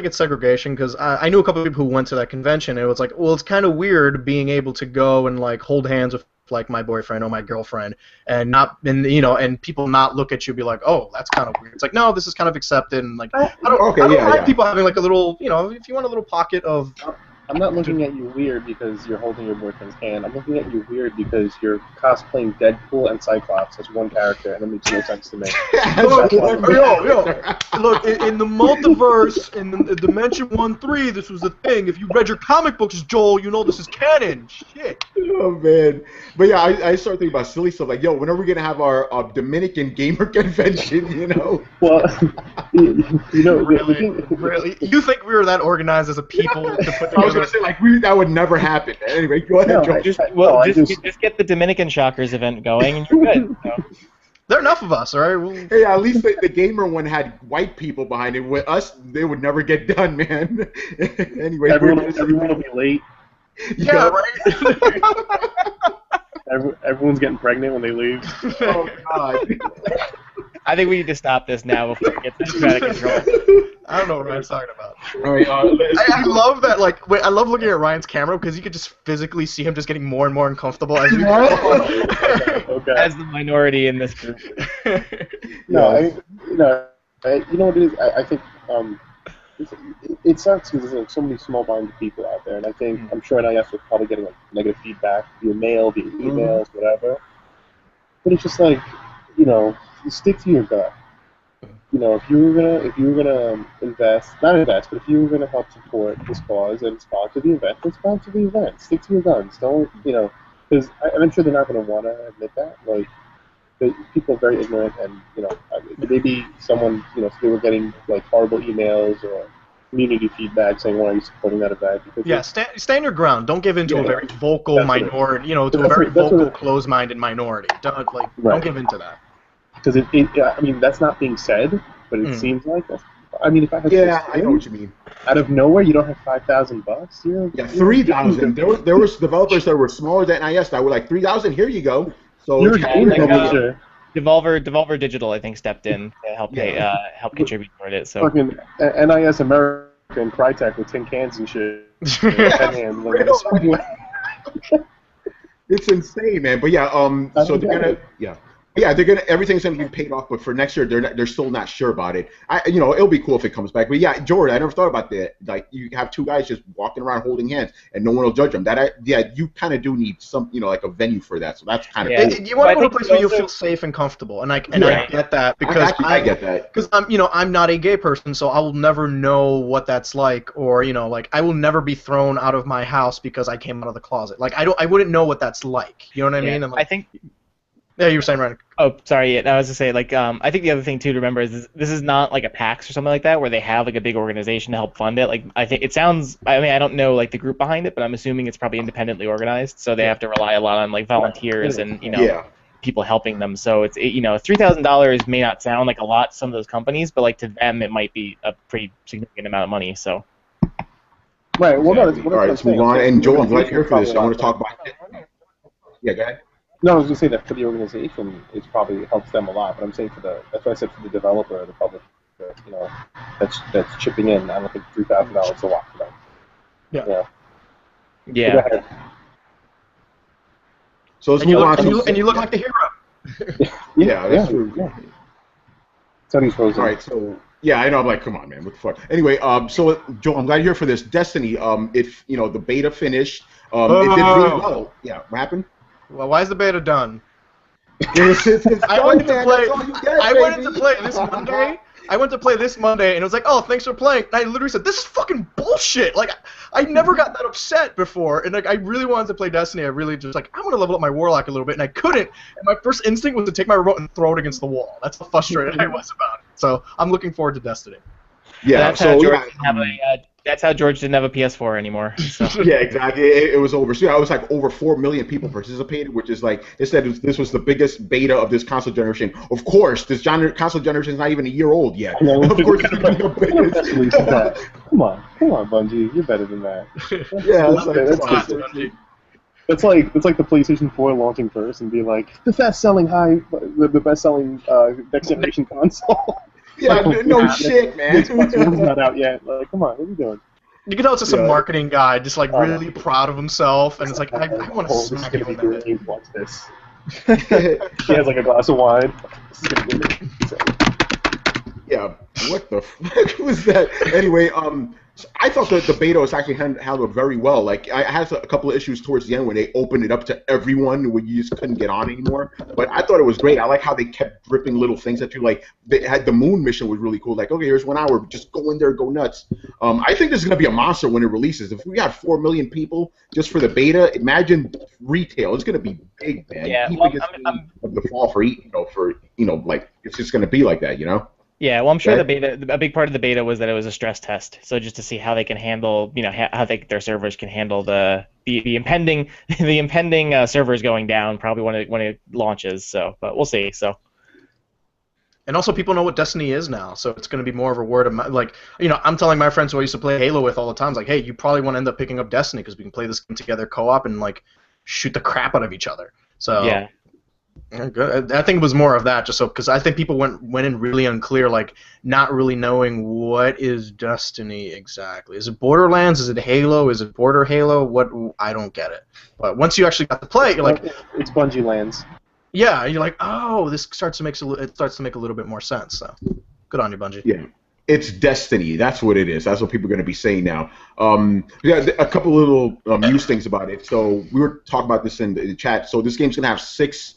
it's segregation, because I knew a couple of people who went to that convention and it was like, well, it's kind of weird being able to go and like hold hands with like my boyfriend or my girlfriend and people not look at you and be like, oh, that's kind of weird. It's like, no, this is kind of accepted, and like I don't mind people having like a little, if you want a little pocket of. I'm not looking at you weird because you're holding your boyfriend's hand. I'm looking at you weird because you're cosplaying Deadpool and Cyclops as one character, and it makes no sense to me. Look, in the multiverse, in the Dimension 1-3, this was the thing. If you read your comic books, Joel, you know this is canon. Shit. Oh, man. But yeah, I started thinking about silly stuff like, yo, when are we going to have our Dominican gamer convention, Well, Really? You think we were that organized as a people to put together? I was going to say, like, that would never happen. Anyway, go ahead, Joel. Just get the Dominican Shockers event going, and you're good. There are enough of us, all right? Hey, at least the gamer one had white people behind it. With us, they would never get done, man. Anyway, everyone will be late. Yeah, right? Everyone's getting pregnant when they leave. Oh, God. I think we need to stop this now before it gets too out of control. I don't know what Ryan's talking about. All right, I love that. I love looking at Ryan's camera because you could just physically see him just getting more and more uncomfortable as we go on. Okay. As the minority in this group. You know what it is? I think it sucks because there's like so many small-minded people out there, and I think I'm sure NIS was probably getting like negative feedback via mail, via emails, whatever. But it's just like, you stick to your gut. If you were gonna not invest, but if you were gonna help support this cause and sponsor the event, then sponsor the event. Stick to your guns. Don't, because I'm sure they're not gonna want to admit that. Like, people are very ignorant, and maybe someone, if they were getting like horrible emails or community feedback saying, "Why are you supporting that event?" Because stand your ground. Don't give in to a very vocal minority, to a very vocal, closed-minded minority. Don't give in to that. Because that's not being said, but it seems like that. If I had I know what you mean. Out of nowhere, you don't have $5,000. Yeah, 3,000. There was developers that were smaller than NIS that were like 3,000. Here you go. So you're a game publisher. Devolver Digital, I think, stepped in to help contribute toward it. So fucking NIS America and Crytek with tin cans and shit. It's insane, man. But yeah, so they're gonna everything's gonna be paid off, but for next year they're still not sure about it. It'll be cool if it comes back. But yeah, George, I never thought about that. Like, you have two guys just walking around holding hands and no one will judge them. You kind of do need some, like a venue for that. So that's kind of cool. You want to go to a place where you feel safe and comfortable, and I get that because I get that because I'm not a gay person, so I will never know what that's like, or I will never be thrown out of my house because I came out of the closet. Like, I wouldn't know what that's like. You know what I mean? I think. Yeah, you were saying, Ryan. Oh, sorry. I was to say, I think the other thing too to remember is this is not like a PAX or something like that where they have like a big organization to help fund it. Like, I think it sounds. I don't know like the group behind it, but I'm assuming it's probably independently organized, so they have to rely a lot on like volunteers and people helping them. So it's $3,000 may not sound like a lot to some of those companies, but like to them it might be a pretty significant amount of money. So. Right. Well, no. All right, let's move on. And Joel, I'm glad you're here for this. I want to talk about it. Yeah, go ahead. No, I was going to say that for the organization, it probably helps them a lot. But I'm saying that's why I said for the developer or the publisher, that's chipping in. I don't think $3,000 is a lot for them. Yeah. So let's move on. And you look like the hero. Yeah, that's true. Yeah. Tony's frozen. All right, so yeah, I know. I'm like, come on, man, what the fuck? Anyway, so Joe, I'm glad you're here for this. Destiny, if the beta finished, it did really well. Yeah, what happened? Well, why is the beta done? It's I done, went to man. play. That's all you get, I went to baby. play this Monday. I went to play this Monday, and it was like, "Oh, thanks for playing." And I literally said, "This is fucking bullshit." Like, I never got that upset before, and like, I really wanted to play Destiny. I really just like, I want to level up my Warlock a little bit, and I couldn't. And my first instinct was to take my remote and throw it against the wall. That's how frustrated I was about it. So I'm looking forward to Destiny. Yeah, that's so how George yeah, didn't have that's how George didn't have a PS4 anymore. So. yeah, exactly. It was over. So yeah, it was like over 4 million people participated, which is like they said this was the biggest beta of this console generation. Of course, this console generation is not even a year old yet. No, of course, it's gonna be the biggest. Come on, Bungie, you're better than that. Yeah, it's like, It's like the PlayStation 4 launching first and be like the best-selling next generation console. yeah, like, no shit, man. Xbox One's not out yet. Like, come on, what are you doing? You can tell it's just some marketing guy, just like really proud of himself, and it's like, I want to smack you in the head. Watch this. He has like a glass of wine. This is gonna be great. Yeah, what the fuck was that? Anyway, so I thought that the beta was actually handled very well. Like, I had a couple of issues towards the end when they opened it up to everyone where you just couldn't get on anymore. But I thought it was great. I like how they kept dripping little things at you. Like, they had the moon mission was really cool. Like, okay, here's 1 hour, just go in there, go nuts. I think this is gonna be a monster when it releases. If we got 4 million people just for the beta, imagine retail. It's gonna be big, man. Yeah, The well, biggest game of the fall for like it's just gonna be like that, you know. Yeah, well, I'm sure a big part of the beta was that it was a stress test, so just to see how they can handle, how their servers can handle the impending servers going down probably when it launches. So, but we'll see. So. And also, people know what Destiny is now, so it's going to be more of a word of mouth. Like, I'm telling my friends who I used to play Halo with all the time, like, hey, you probably want to end up picking up Destiny because we can play this game together co-op and like shoot the crap out of each other. So yeah. I think it was more of that, just so because I think people went in really unclear, like not really knowing what is Destiny exactly. Is it Borderlands? Is it Halo? Is it Border Halo? What? I don't get it. But once you actually got to play it, you're like, it's Bungie Lands. Yeah, you're like, oh, this starts to make a little bit more sense. So good on you, Bungie. Yeah. It's Destiny. That's what it is. That's what people are going to be saying now. Yeah, a couple little news things about it. So we were talking about this in the chat. So this game's going to have 6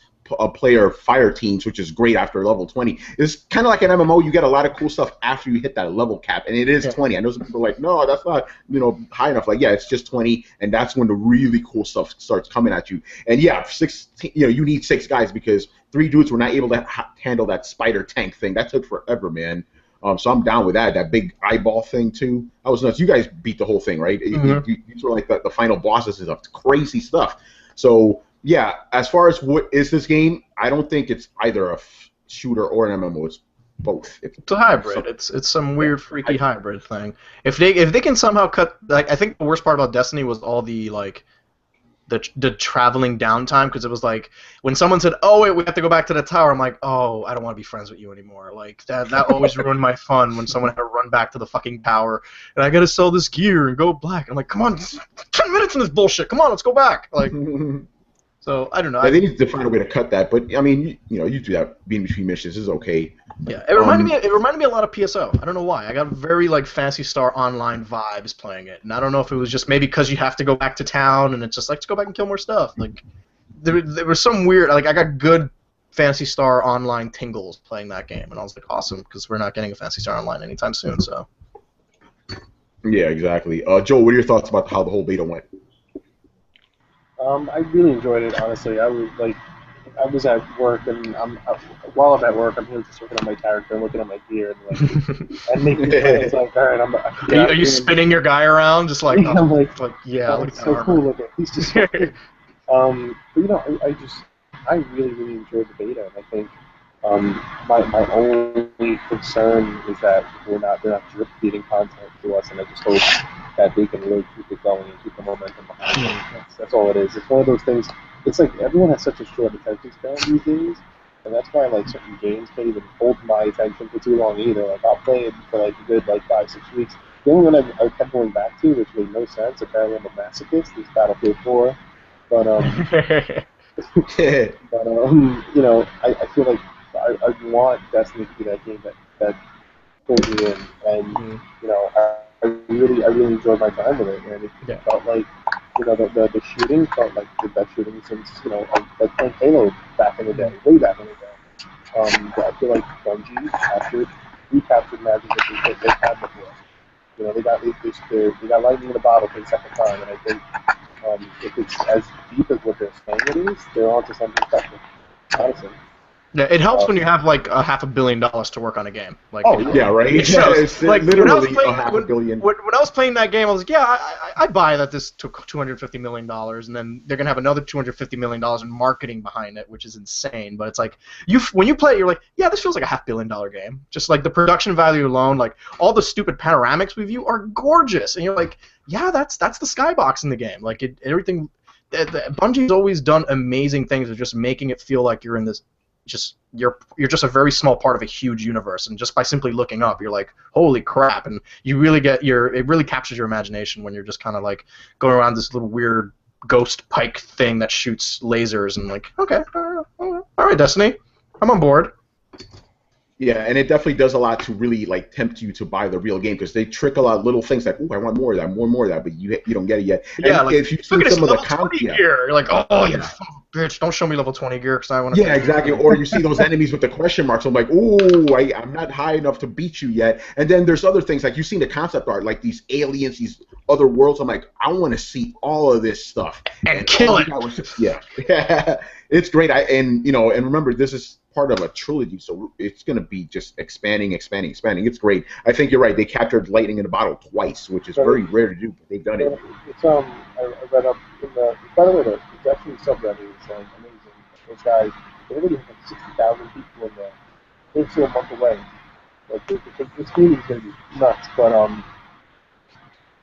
player fire teams, which is great after level 20. It's kind of like an MMO. You get a lot of cool stuff after you hit that level cap, and it is 20. I know some people are like, no, that's not high enough. Like, yeah, it's just 20, and that's when the really cool stuff starts coming at you. And yeah, 6. You need 6 guys because 3 dudes were not able to handle that spider tank thing. That took forever, man. So I'm down with that. That big eyeball thing too. That was nuts. You guys beat the whole thing, right? Mm-hmm. You were like the final bosses and stuff. Crazy stuff. So yeah, as far as what is this game, I don't think it's either a shooter or an MMO. It's both. It's a hybrid. It's some weird, freaky hybrid thing. If they can somehow cut, like, I think the worst part about Destiny was all the like the traveling downtime, because it was like when someone said, "Oh wait, we have to go back to the tower," I'm like, "Oh, I don't want to be friends with you anymore." Like that always ruined my fun when someone had to run back to the fucking tower and I got to sell this gear and go black. I'm like, "Come on, 10 minutes in this bullshit. Come on, let's go back." Like. So I don't know. Yeah, they need to find a way to cut that, but I mean, you do that being between missions is okay. Yeah, it reminded me a lot of PSO. I don't know why. I got very like Phantasy Star Online vibes playing it, and I don't know if it was just maybe because you have to go back to town and it's just like, let's go back and kill more stuff. Like there was some weird, like I got good Phantasy Star Online tingles playing that game, and I was like, awesome, because we're not getting a Phantasy Star Online anytime soon. So. Yeah, exactly. Joe, what are your thoughts about how the whole beta went? I really enjoyed it, honestly. I was at work, and while I'm at work, I'm here just looking at my character and looking at my gear, and making plans. Like, all right, Are you spinning your guy around, just like? I'm like, yeah, it's so cool looking. He's just so cool. But I really, really enjoyed the beta, and I think my only concern is that they're not drip feeding content to us, and I just hope that they can really keep it going and keep the momentum behind it. That's all it is. It's one of those things. It's like everyone has such a short attention span these days, and that's why like certain games can't even hold my attention for too long either. Like I'll play it for like a good 5-6 weeks. The only one I kept going back to, which made no sense. Apparently I'm a masochist. Is Battlefield 4, but I feel like I want Destiny to be that game that that pulled me in, and you know, I really enjoyed my time with it, and it felt like, you know, the shooting felt like the best shooting since, you know, like playing Halo back in the day, way back in the day. But I feel like Bungie recaptured magic that they had before. You know, they got lightning in a bottle for the second time, and I think if it's as deep as what they're saying it is, they're onto something special. Honestly. Yeah, it helps when you have like a $500 million to work on a game. Like, yeah, right. It shows. It's like literally playing, a $500 million. When I was playing that game, I was like, yeah, I buy that this took $250 million, and then they're gonna have another $250 million in marketing behind it, which is insane. But it's like when you play it, you're like, yeah, this feels like a $500 million game. Just like the production value alone, like all the stupid panoramics we view are gorgeous, and you're like, yeah, that's the skybox in the game. Like everything. Bungie's always done amazing things with just making it feel like you're in this. You're just a very small part of a huge universe, and just by simply looking up, you're like, holy crap! And you really it really captures your imagination when you're just kind of like going around this little weird ghost pike thing that shoots lasers, and like, okay, all right, Destiny, I'm on board. Yeah, and it definitely does a lot to really like tempt you to buy the real game, because they trick a lot of little things like, "Ooh, I want more of that, more of that," but you don't get it yet. Yeah, and like, if you see look at some of the level 20 gear, you're like, "Oh, you bitch! Don't show me level 20 gear, because I want to." Yeah, exactly. Or you see those enemies with the question marks. I'm like, "Ooh, I'm not high enough to beat you yet." And then there's other things like you've seen the concept art, like these aliens, these other worlds. I'm like, I want to see all of this stuff and kill it. Yeah, it's great. And remember, this is part of a trilogy, so it's going to be just expanding. It's great. I think you're right. They captured lightning in a bottle twice, which is very rare to do, but they've done it. It's I read up in the, by the way, the Japanese subreddit is amazing. Those guys, they already have like 60,000 people in there. They're still a month away. Like this community is going to be nuts. But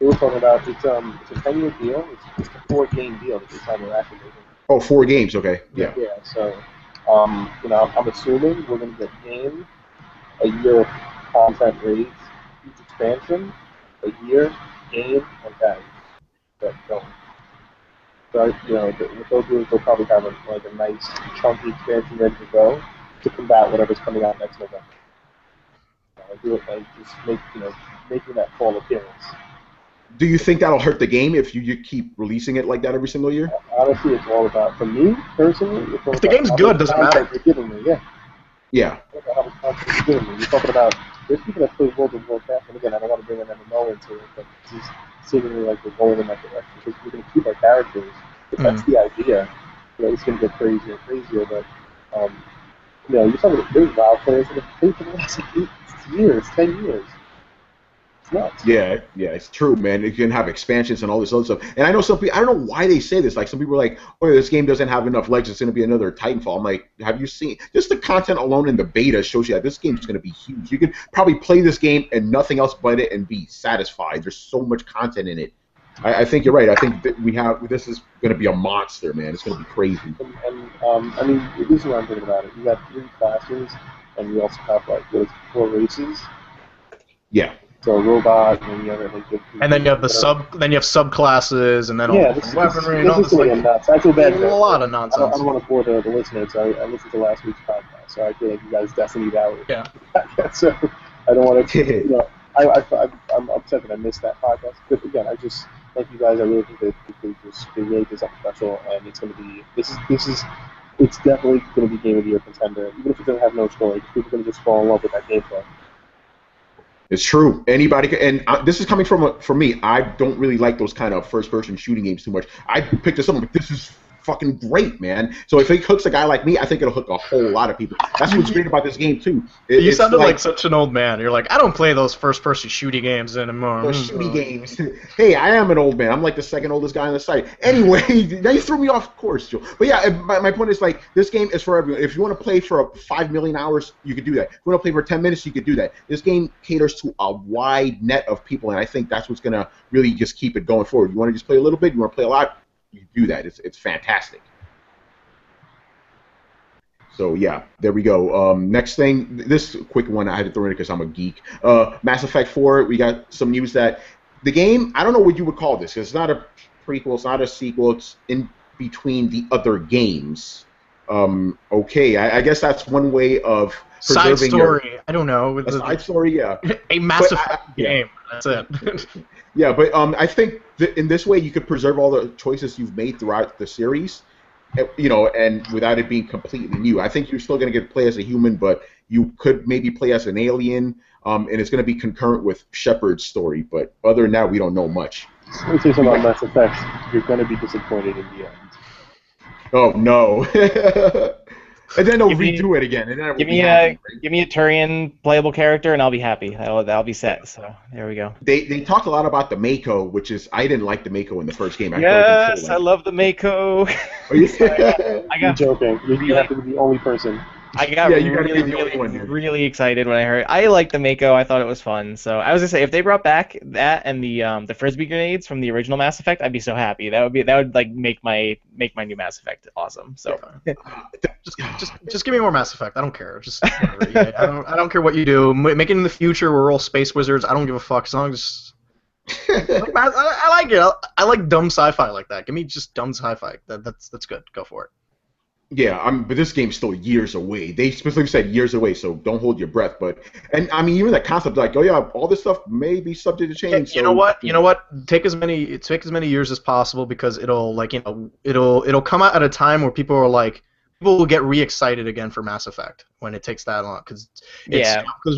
they were talking about it's a 10-year deal. It's a 4-game deal that they signed with Activision. Oh, 4 games. Okay. Yeah. Yeah. So. I'm assuming we're going to get game, a year of content raids, each expansion, a year, game, and tags. That's going. So, what they'll do is they'll probably have a nice chunky expansion ready to go to combat whatever's coming out next November. Do it like just making that fall appearance. Do you think that'll hurt the game if you keep releasing it like that every single year? Honestly, it's all about, for me personally, if the game's good, doesn't matter. You're giving me, yeah. Yeah. How much content you're giving me. You're talking about, there's people that play World of Warcraft, and again, I don't want to bring an MMO into it, but this is seemingly like we're going in that direction, because we're going to keep our characters. If that's the idea, it's going to get crazier and crazier, but, you're talking about big WoW players that have played for the last 8 years, 10 years. Nuts. Yeah, it's true, man. You can have expansions and all this other stuff. And I know some people, I don't know why they say this. Like, some people are like, oh, this game doesn't have enough legs. It's going to be another Titanfall. I'm like, have you seen? Just the content alone in the beta shows you that this game's going to be huge. You can probably play this game and nothing else but it and be satisfied. There's so much content in it. I think you're right. I think that this is going to be a monster, man. It's going to be crazy. And this is what I'm thinking about it. You got 3 classes, and you also have, 4 races. Yeah. So a robot, and you have and then you have subclasses, and then all the weaponry and all this. Nuts. I feel bad. A lot of nonsense. I don't want to bore the listeners. I listened to last week's podcast, so I feel like you guys Destiny'd out. Yeah. So I don't want to. I'm upset that I missed that podcast. But again, I just like you guys. I really think that they really did something special, and it's going to be. It's definitely going to be Game of the Year contender, even if it doesn't have no story. People are going to just fall in love with that gameplay. It's true. Anybody can, and this is coming from me. I don't really like those kind of first-person shooting games too much. I picked this up. I'm like, this is fucking great, man. So if it hooks a guy like me, I think it'll hook a whole lot of people. That's what's great about this game too. You sounded like such an old man. You're like, I don't play those first-person shooting games anymore. Those shooting games. Hey, I am an old man. I'm like the second oldest guy on the site. Anyway, now you threw me off course, Joe. But yeah, my point is like this game is for everyone. If you want to play for 5 million hours, you could do that. If you want to play for 10 minutes, you could do that. This game caters to a wide net of people, and I think that's what's gonna really just keep it going forward. You want to just play a little bit, you want to play a lot, you do that. It's fantastic. So yeah, there we go. Next thing, this quick one I had to throw in because I'm a geek. Mass Effect 4, we got some news that the game, I don't know what you would call this. It's not a prequel, it's not a sequel, it's in between the other games. Okay, I guess that's one way of Side story. I don't know. A side story, yeah. A Mass Effect game. That's it. Yeah, but I think in this way you could preserve all the choices you've made throughout the series, and without it being completely new. I think you're still going to get to play as a human, but you could maybe play as an alien, and it's going to be concurrent with Shepard's story. But other than that, we don't know much. Let me say something about Mass Effect. You're going to be disappointed in the end. Oh no! And then they'll redo it again. And then give me a Turian playable character, and I'll be happy. That'll be set. So there we go. They talked a lot about the Mako, which is I didn't like the Mako in the first game. Yes, I love the Mako. You're joking. You have to be the only person. I got really excited when I heard. I liked the Mako. I thought it was fun. So I was gonna say if they brought back that and the Frisbee grenades from the original Mass Effect, I'd be so happy. That would like make my new Mass Effect awesome. So just give me more Mass Effect. I don't care. Just whatever. Yeah, I don't care what you do. Make it in the future where we're all space wizards. I don't give a fuck as long as. I like it. I like dumb sci-fi like that. Give me just dumb sci-fi. That's good. Go for it. Yeah, but this game's still years away. They specifically said years away, so don't hold your breath. And I mean, even that concept, like, oh yeah, all this stuff may be subject to change. You know what? You know what? Take as many years as possible because it'll come out at a time where people will get re-excited again for Mass Effect when it takes that long because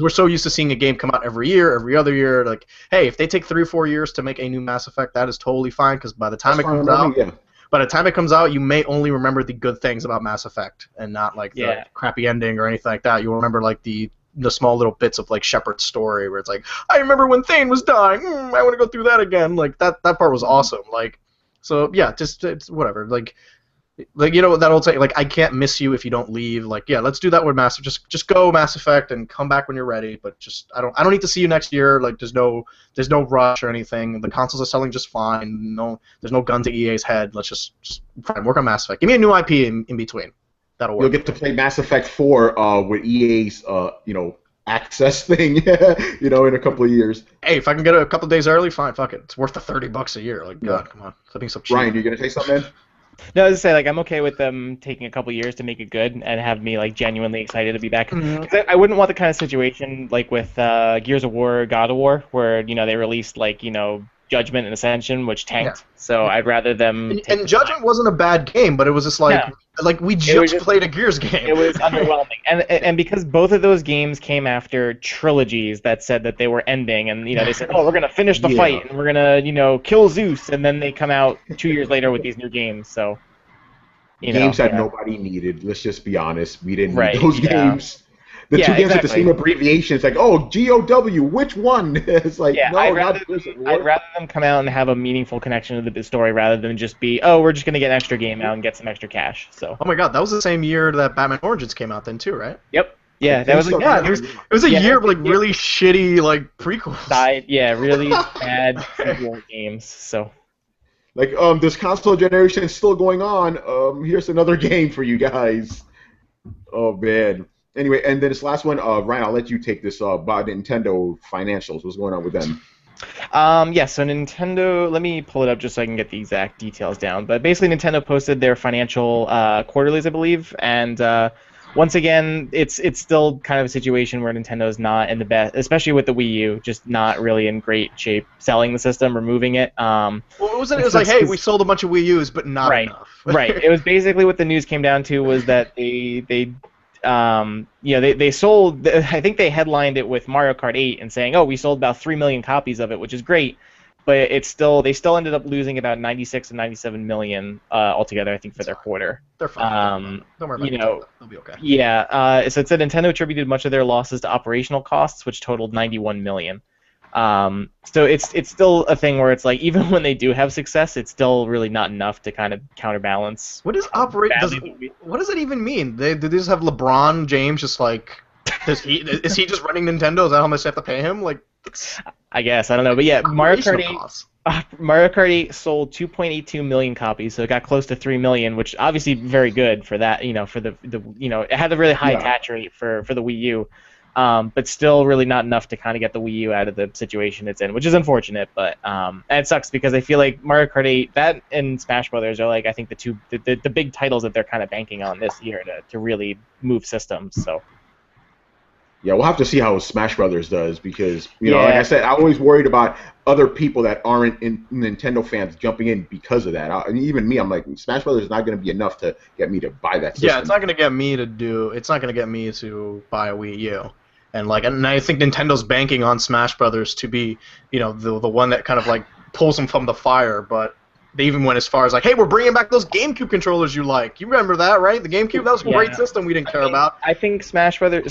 we're so used to seeing a game come out every year, every other year. Like, hey, if they take 3 or 4 years to make a new Mass Effect, that is totally fine because by the time it comes out. Yeah. By the time it comes out, you may only remember the good things about Mass Effect and not like the crappy ending or anything like that. You'll remember like the small little bits of like Shepard's story where it's like, I remember when Thane was dying. I want to go through that again. Like that part was awesome. Like, so yeah, just it's whatever. Like that old saying, like I can't miss you if you don't leave. Like yeah, let's do that with Mass. Just go Mass Effect and come back when you're ready. But just I don't need to see you next year. Like there's no rush or anything. The consoles are selling just fine. No, there's no gun to EA's head. Let's just fine, work on Mass Effect. Give me a new IP in between. That'll work. You'll get to play Mass Effect 4 with EA's access thing. in a couple of years. Hey, if I can get it a couple of days early, fine. Fuck it. It's worth the $30 a year. Like God, come on, something so cheap. Ryan, you gonna say something, man? No, I was gonna say I'm okay with them taking a couple years to make it good and have me genuinely excited to be back. Mm-hmm. I wouldn't want the kind of situation like with Gears of War, God of War, where they released Judgment and Ascension, which tanked. Yeah. So I'd rather them. And Judgment wasn't a bad game, but it was just we just played a Gears game. It was underwhelming, and because both of those games came after trilogies that said that they were ending, and they said, oh, we're gonna finish the fight, and we're gonna kill Zeus, and then they come out 2 years later with these new games. So games that nobody needed. Let's just be honest, we didn't need those games. The two games with the same abbreviation. It's like, oh, GOW, which one? It's like, no, I'd rather them come out and have a meaningful connection to the story rather than just be, oh, we're just going to get an extra game out and get some extra cash. So. Oh my God, that was the same year that Batman Origins came out then too, right? Yep. Yeah, that was it was a year of really shitty prequels. Really bad prequel games. So. This console generation is still going on. Here's another game for you guys. Oh man. Anyway, and then this last one, Ryan, I'll let you take this about Nintendo financials. What's going on with them? So Nintendo, let me pull it up just so I can get the exact details down. But basically, Nintendo posted their financial quarterlies, I believe, and once again, it's still kind of a situation where Nintendo's not in the best, especially with the Wii U, just not really in great shape selling the system, removing it. Well, it was like, hey, we sold a bunch of Wii U's, but not enough. Right. It was basically what the news came down to was that they sold. I think they headlined it with Mario Kart 8 and saying, "Oh, we sold about 3 million copies of it," which is great, but they still ended up losing about 96 and 97 million altogether. I think for their quarter. They're fine. Don't worry about it. They'll be okay. Yeah. So it said Nintendo attributed much of their losses to operational costs, which totaled 91 million. So it's still a thing where it's like even when they do have success, it's still really not enough to kind of counterbalance. What does what does it even mean? Do they just have LeBron James just is he just running Nintendo? Is that how much they have to pay him? I guess I don't know, but yeah, Mario Kart 8 sold 2.82 million copies, so it got close to 3 million, which obviously very good for that. For the it had a really high attach rate for the Wii U. But still really not enough to kind of get the Wii U out of the situation it's in, which is unfortunate. But and it sucks because I feel like Mario Kart 8, that and Smash Brothers are I think the big titles that they're kind of banking on this year to really move systems. So. Yeah, we'll have to see how Smash Brothers does because, like I said, I'm always worried about other people that aren't Nintendo fans jumping in because of that. And even me, I'm like, Smash Brothers is not going to be enough to get me to buy that system. Yeah, it's not going to get me to buy a Wii U. And I think Nintendo's banking on Smash Brothers to be, the one that kind of like pulls them from the fire, but they even went as far as like, hey, we're bringing back those GameCube controllers you like. You remember that, right? The GameCube, that was a great system we didn't care about. I think Smash Brothers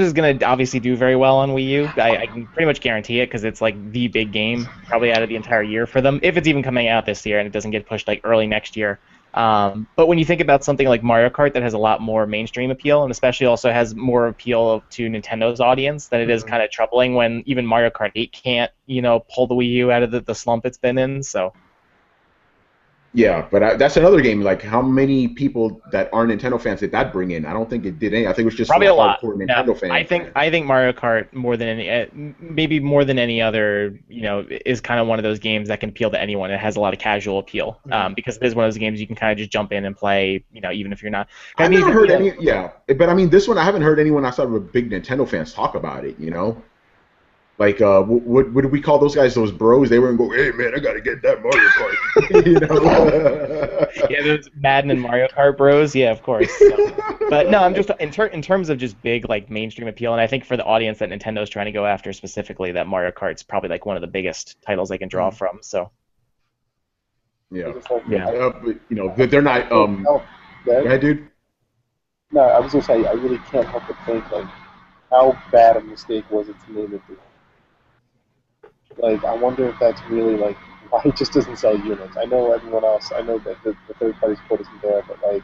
is going to obviously do very well on Wii U. I can pretty much guarantee it because it's like the big game probably out of the entire year for them, if it's even coming out this year and it doesn't get pushed like early next year. But when you think about something like Mario Kart that has a lot more mainstream appeal and especially also has more appeal to Nintendo's audience, then it is kind of troubling when even Mario Kart 8 can't, pull the Wii U out of the slump it's been in. So. Yeah, but that's another game. Like, how many people that aren't Nintendo fans did that bring in? I don't think it did any. I think it was just probably a lot. Nintendo fans. I think Mario Kart maybe more than any other, is kind of one of those games that can appeal to anyone. It has a lot of casual appeal because it is one of those games you can kind of just jump in and play, even if you're not. I've never heard any. Yeah, but I mean, this one I haven't heard anyone outside of a big Nintendo fans talk about it. Like, what do we call those guys? Those bros? They were going to go, hey, man, I got to get that Mario Kart. Yeah, those Madden and Mario Kart bros. Yeah, of course. So. But no, I'm just, in terms of just big, like, mainstream appeal, and I think for the audience that Nintendo's trying to go after specifically, that Mario Kart's probably, like, one of the biggest titles they can draw from, so. Yeah. But, they're not, go ahead, dude. No, I was going to say, I really can't help but think, like, how bad a mistake was it to name it this? Like, I wonder if that's really, like, why it just doesn't sell units. I know everyone else, I know that the third-party support isn't there, but, like,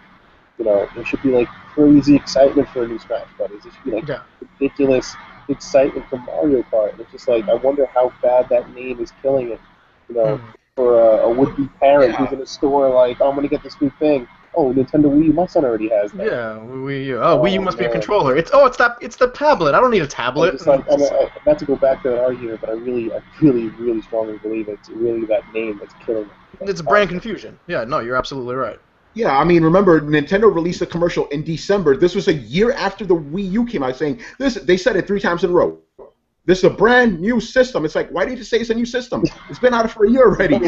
there should be, like, crazy excitement for a new Smash Brothers. There should be, like, ridiculous excitement for Mario Kart. It's just, like, I wonder how bad that name is killing it, for a would-be parent who's in a store, like, oh, I'm going to get this new thing. Oh, Nintendo Wii U, my son already has that. Yeah, Wii U. Oh, Wii U must be a controller. It's the tablet. I don't need a tablet. It's like, not to go back to an argument, but I really strongly believe it's really that name that's killing it. It's brand confusion. Yeah, no, you're absolutely right. Yeah, I mean, remember, Nintendo released a commercial in December. This was a year after the Wii U came out saying this. They said it 3 times in a row. This is a brand new system. It's like, why did you say it's a new system? It's been out for a year already,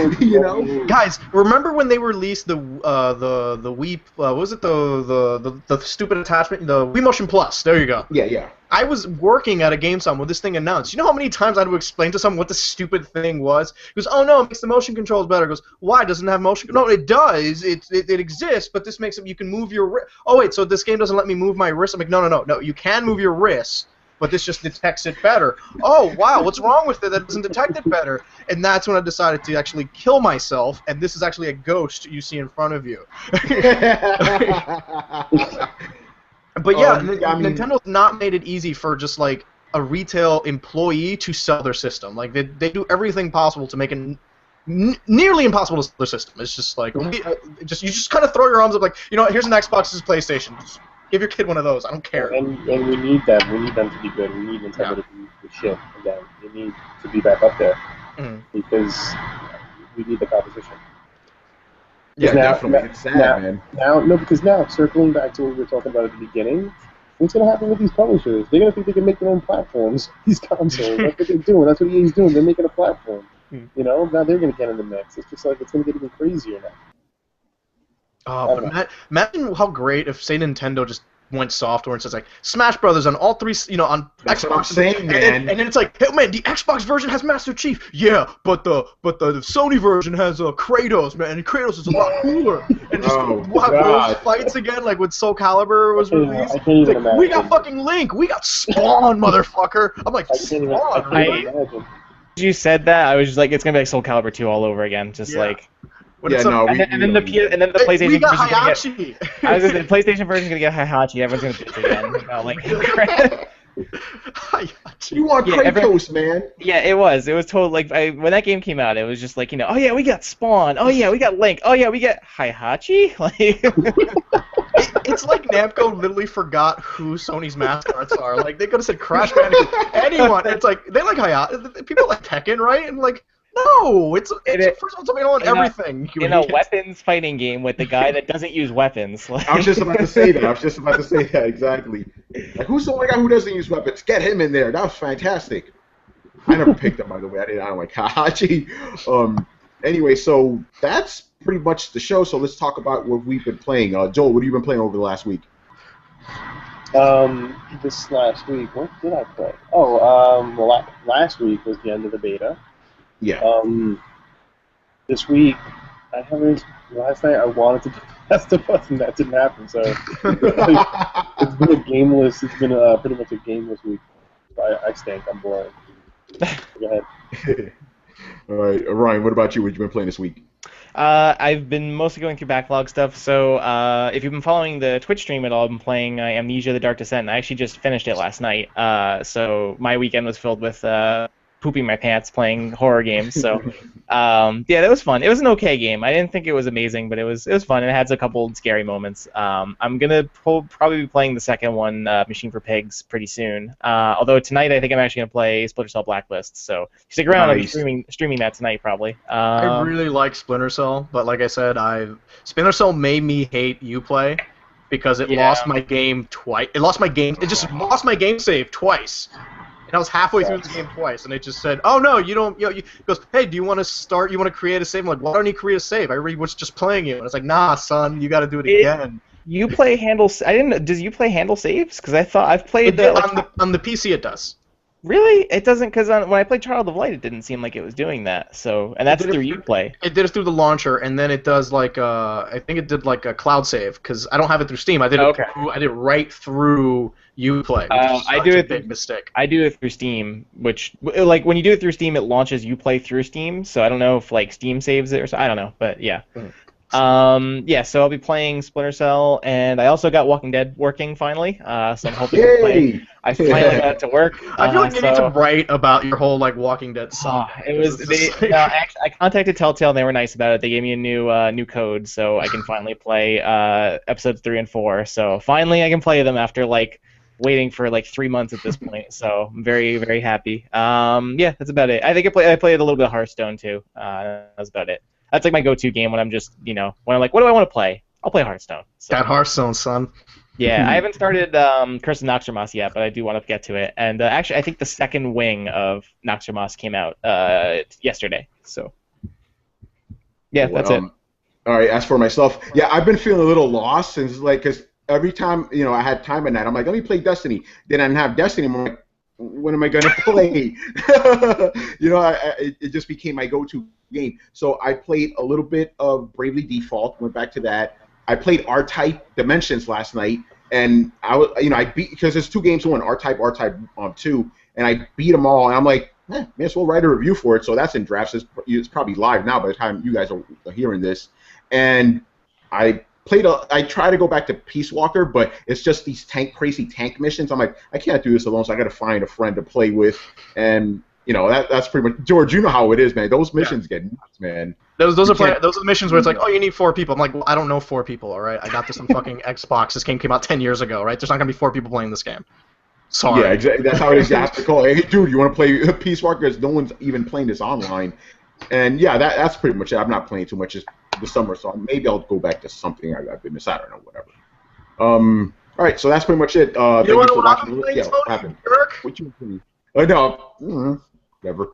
Guys, remember when they released the Wii? What was it the stupid attachment? The Wii Motion Plus. There you go. Yeah. I was working at a GameStop when this thing announced. You know how many times I had to explain to someone what the stupid thing was? He goes, "Oh no, it makes the motion controls better." He goes, "Why? Doesn't it have motion?" No, it does. It exists, but this makes it. You can move your wrist. Oh wait, so this game doesn't let me move my wrist? I'm like, no. You can move your wrist. But this just detects it better. Oh, wow, what's wrong with it that doesn't detect it better? And that's when I decided to actually kill myself, and this is actually a ghost you see in front of you. But yeah, Nintendo's not made it easy for just, like, a retail employee to sell their system. Like, they do everything possible to make it nearly impossible to sell their system. It's just like, you just kind of throw your arms up like, here's an Xbox, this is PlayStation. Just give your kid one of those. I don't care. And we need them. We need them to be good. We need Nintendo to be the shit again. We need to be back up there because we need the competition. Yeah, definitely. It's sad, man. Because now, circling back to what we were talking about at the beginning, what's going to happen with these publishers? They're going to think they can make their own platforms, these consoles. That's what they're doing. That's what EA's doing. They're making a platform. Now they're going to get in the mix. It's just like, it's going to get even crazier now. Oh, but imagine how great if, say, Nintendo just went software and says, like, Smash Brothers on all 3, on That's Xbox. What I'm saying, man. And then it's like, hey, man, the Xbox version has Master Chief. Yeah, but the Sony version has Kratos, man, and Kratos is a lot cooler. And just those fights again, like when Soul Calibur was released. I can't even imagine. We got fucking Link. We got Spawn, motherfucker. I'm like, Spawn. You said that, I was just like, it's gonna be like Soul Calibur 2 all over again, just like. And then the PlayStation we got version Hayachi. I was gonna say, the PlayStation version's gonna get Hayachi. Everyone's gonna bitch again. Hayachi. You want Kratos, man? Yeah, it was. It was total like when that game came out, it was just like oh yeah, we got Spawn. Oh yeah, we got Link. Oh yeah, we got Hayachi. Like. It's like Namco literally forgot who Sony's mascots are. Like they could have said Crash Bandicoot, anyone. It's like they like Hayachi. People like Tekken, right? And like. No, it's first of all, something on in everything. In a weapons fighting game with the guy that doesn't use weapons. I was just about to say that. Exactly. Like, who's the one guy who doesn't use weapons? Get him in there. That was fantastic. I never picked him, by the way. I don't like Hachi. Anyway, so that's pretty much the show. So let's talk about what we've been playing. Joel, what have you been playing over the last week? This last week, what did I play? Oh, last week was the end of the beta. Yeah. This week, I haven't. Last night I wanted to do Last of Us, and that didn't happen. So it's been a gameless. It's been pretty much a gameless week. I stink. I'm boring. Go ahead. All right, Ryan. What about you? What have you been playing this week? I've been mostly going through backlog stuff, so if you've been following the Twitch stream at all, I've been playing Amnesia: The Dark Descent, and I actually just finished it last night. So my weekend was filled with pooping my pants playing horror games. So yeah, that was fun. It was an okay game. I didn't think it was amazing, but it was fun, and it had a couple scary moments. I'm gonna probably be playing the second one, Machine for Pigs, pretty soon. Although tonight I think I'm actually gonna play Splinter Cell Blacklist. So stick around. Nice. I'll be streaming that tonight probably. I really like Splinter Cell, but like I said, Splinter Cell made me hate Uplay because it lost my game twice. It just lost my game save twice. And I was halfway through the game twice, and it just said, "Oh no, you don't." It goes, "Hey, do you want to start? You want to create a save?" I'm like, "Why don't you create a save? I already was just playing you." And it's like, "Nah, son, you got to do it again." You play handle? I didn't. Does you play handle saves? Because I thought I've played on the PC. It does. Really? It doesn't, because when I played Child of Light, it didn't seem like it was doing that. So, and that's through Uplay. It did it through the launcher, and then it does like I think it did like a cloud save, because I don't have it through Steam. I did it right through Uplay. I do it big mistake. I do it through Steam, which like when you do it through Steam, it launches Uplay through Steam. So I don't know if like Steam saves it or something. I don't know, but yeah. Yeah, so I'll be playing Splinter Cell, and I also got Walking Dead working finally. So I'm hoping to play. I finally got it to work. I feel like you need to write about your whole like Walking Dead saga. It was actually, I contacted Telltale, and they were nice about it. They gave me a new code, so I can finally play episodes 3 and 4. So finally, I can play them after like waiting for like 3 months at this point. So I'm very, very happy. Yeah, that's about it. I think I played a little bit of Hearthstone too. That's about it. That's like my go-to game when I'm just, when I'm like, what do I want to play? I'll play Hearthstone. So, that Hearthstone, son. Yeah, I haven't started Curse of Noxermoss yet, but I do want to get to it. And actually, I think the second wing of Noxermoss came out yesterday. So, yeah, that's it. All right, as for myself, yeah, I've been feeling a little lost since, like, because every time, I had time at night, I'm like, let me play Destiny. Then I didn't have Destiny, I'm like, when am I going to play? It just became my go-to game. So I played a little bit of Bravely Default, went back to that. I played R-Type Dimensions last night, and I beat, because there's 2 games in one, R-Type 2, and I beat them all, and I'm like, may as well write a review for it. So that's in drafts. It's probably live now by the time you guys are hearing this. And I try to go back to Peace Walker, but it's just these crazy tank missions. I'm like, I can't do this alone, so I got to find a friend to play with, and that's pretty much, George. You know how it is, man. Those missions get nuts, man. Those are the missions where it's like, oh, you need 4 people. I'm like, well, I don't know 4 people. All right, I got this on fucking Xbox. This game came out 10 years ago, right? There's not gonna be 4 people playing this game. Sorry. Yeah, exactly. That's how it is. You have to call. Hey, dude, you want to play Peace Walker? Because no one's even playing this online. And yeah, that's pretty much it. I'm not playing too much this summer, so maybe I'll go back to something I've been missing. I don't know, whatever. All right, so that's pretty much it. Thank you for watching. Yeah, what happened? What you doing? No. Whatever.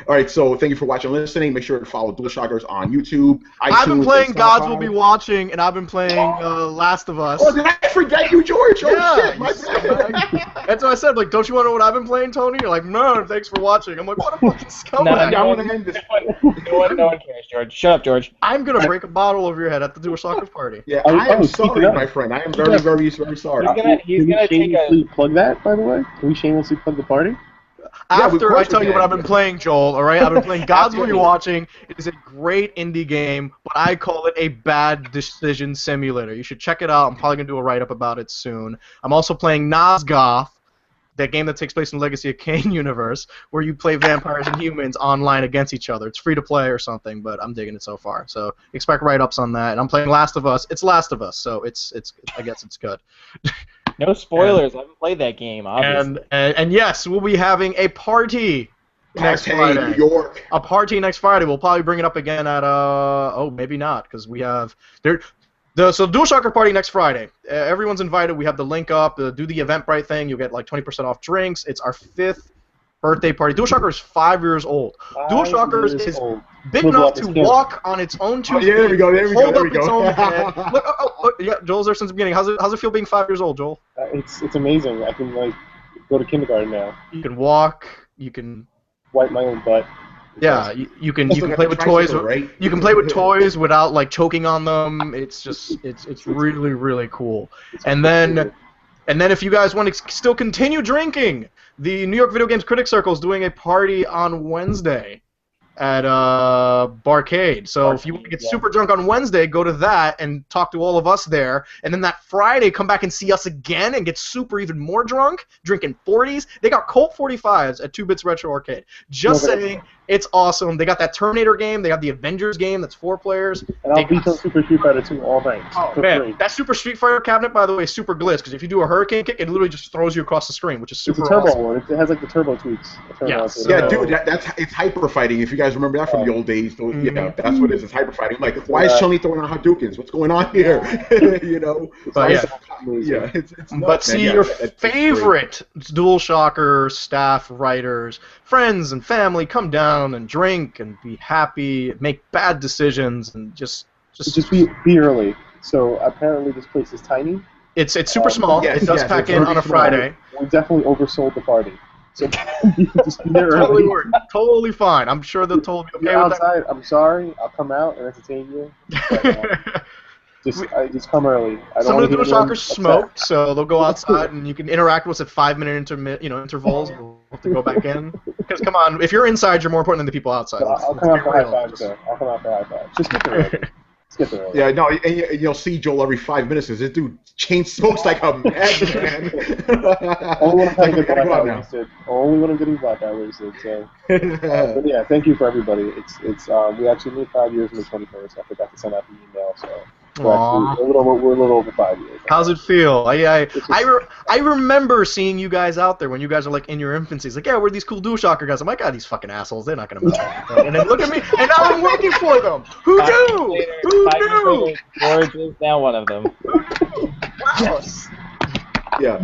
All right, so thank you for watching and listening. Make sure to follow DualShockers on YouTube, iTunes. I've been playing Gods Will Be Watching, and I've been playing Last of Us. Oh, did I forget you, George? Yeah, shit, my bad. That's what I said. Like, don't you want to know what I've been playing, Tony? You're like, no, thanks for watching. I'm like, what a fucking scumbag. No one cares, George. Shut up, George. I'm going to break a bottle over your head at the DualShockers party. Yeah, I am sorry, my friend. I am very, very, very sorry. He's gonna shamelessly plug that, by the way? Can we shamelessly plug the party? After I tell you what I've been playing, Joel, all right? I've been playing Gods Will Be Watching. It is a great indie game, but I call it a bad decision simulator. You should check it out. I'm probably going to do a write-up about it soon. I'm also playing Nosgoth, that game that takes place in Legacy of Kain universe, where you play vampires and humans online against each other. It's free to play or something, but I'm digging it so far. So expect write-ups on that. And I'm playing Last of Us. It's Last of Us, so I guess it's good. No spoilers. I haven't played that game, obviously. And yes, we'll be having a party next Party, Friday. New York. A party next Friday. We'll probably bring it up again at maybe not, because we have so DualShocker party next Friday. Everyone's invited. We have the link up. Do the Eventbrite thing. You'll get like 20% off drinks. It's our 5th birthday party. DualShocker is 5 years old. DualShocker is big enough to walk on its own 2 feet. Yeah, there we go. Hold up its own head. Look, yeah, Joel's there since the beginning. How's it feel being 5 years old, Joel? It's amazing. I can like go to kindergarten now. You can walk. You can wipe my own butt. Yeah, you can play with toys. Right? You can play with toys without like choking on them. It's just it's really really cool. And then if you guys want to still continue drinking, the New York Video Games Critics Circle is doing a party on Wednesday at Barcade. So if you want to get super drunk on Wednesday, go to that and talk to all of us there. And then that Friday, come back and see us again and get super even more drunk, drinking 40s. They got Colt 45s at 2-Bits Retro Arcade. Just saying, it's awesome. They got that Terminator game. They got the Avengers game that's 4 players. And I'll beat Super Street Fighter 2 all night. Oh, man. That Super Street Fighter cabinet, by the way, is super glitch, because if you do a hurricane kick, it literally just throws you across the screen, which is super awesome. It's a turbo one. It has like the turbo tweaks. Yes. Yeah, dude, it's hyper fighting. If you guys remember that from the old days, so, yeah, that's what it is. It's hyper fighting. Like, why is Chun-Li throwing out Hadoukens? What's going on here? You know? But it's nuts, but see your favorite DualShocker staff, writers, friends, and family come down and drink and be happy, make bad decisions, and just be early. So apparently this place is tiny. It's super small. Yes, it does pack in on a Friday. We definitely oversold the party. So just be there early. Totally fine. I'm sure they'll totally be okay with outside. I'm sorry. I'll come out and entertain you. But, just come early. Some of the DualShockers smoke, so they'll go outside and you can interact with us at 5-minute intervals. We'll have to go back in. Because come on, if you're inside, you're more important than the people outside. So I'll come out for high fives, sir. I'll come out for high fives. Just get there early. Yeah, no, and you'll see Joel every 5 minutes because this dude chain smokes like a madman. Only when I'm getting blackout wasted. So, but yeah, thank you for everybody. It's we actually made 5 years on the 21st. I forgot to send out the email, so we're a little over 5 years. How's it feel? I remember seeing you guys out there when you guys are like in your infancy. It's like, yeah, we're these cool DualShocker guys. I'm like, these fucking assholes. They're not gonna mess with me. And then look at me, and now I'm working for them. Who knew? Who knew? George is now one of them. Wow. Yeah,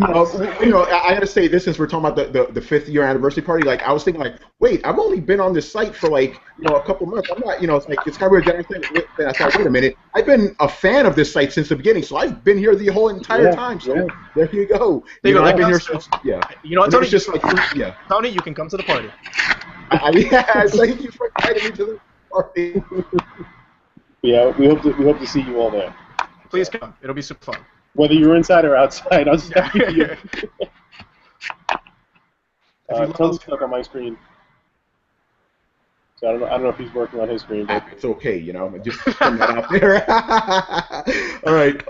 you know, I gotta say this since we're talking about the 5th year anniversary party. Like, I was thinking, like, wait, I've only been on this site for like, a couple months. I'm not, it's like it's kind of weird. Then I thought, wait a minute, I've been a fan of this site since the beginning, so I've been here the whole entire time. So there you go. I've been here since, You know what, Tony? Just like, Tony, you can come to the party. Thank you for inviting me to the party. Yeah, we hope to see you all there. Please come. It'll be super fun. Whether you're inside or outside, I'll just have to you. Tony's stuck on my screen. So I don't know if he's working on his screen. But it's okay, just putting that out there. All right.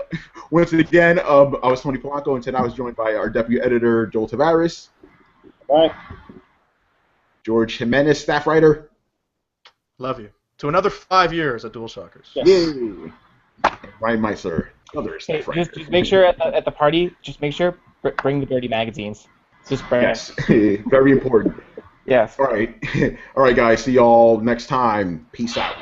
Once again, I was Tony Polanco, and today I was joined by our deputy editor, Joel Tavares. Bye. George Jimenez, staff writer. Love you. To another 5 years at DualShockers. Yes. Yay. Ryan Meisler. Just make sure at the party, bring the dirty magazines. Just bring Yes, very important. Yes. All right, guys. See y'all next time. Peace out.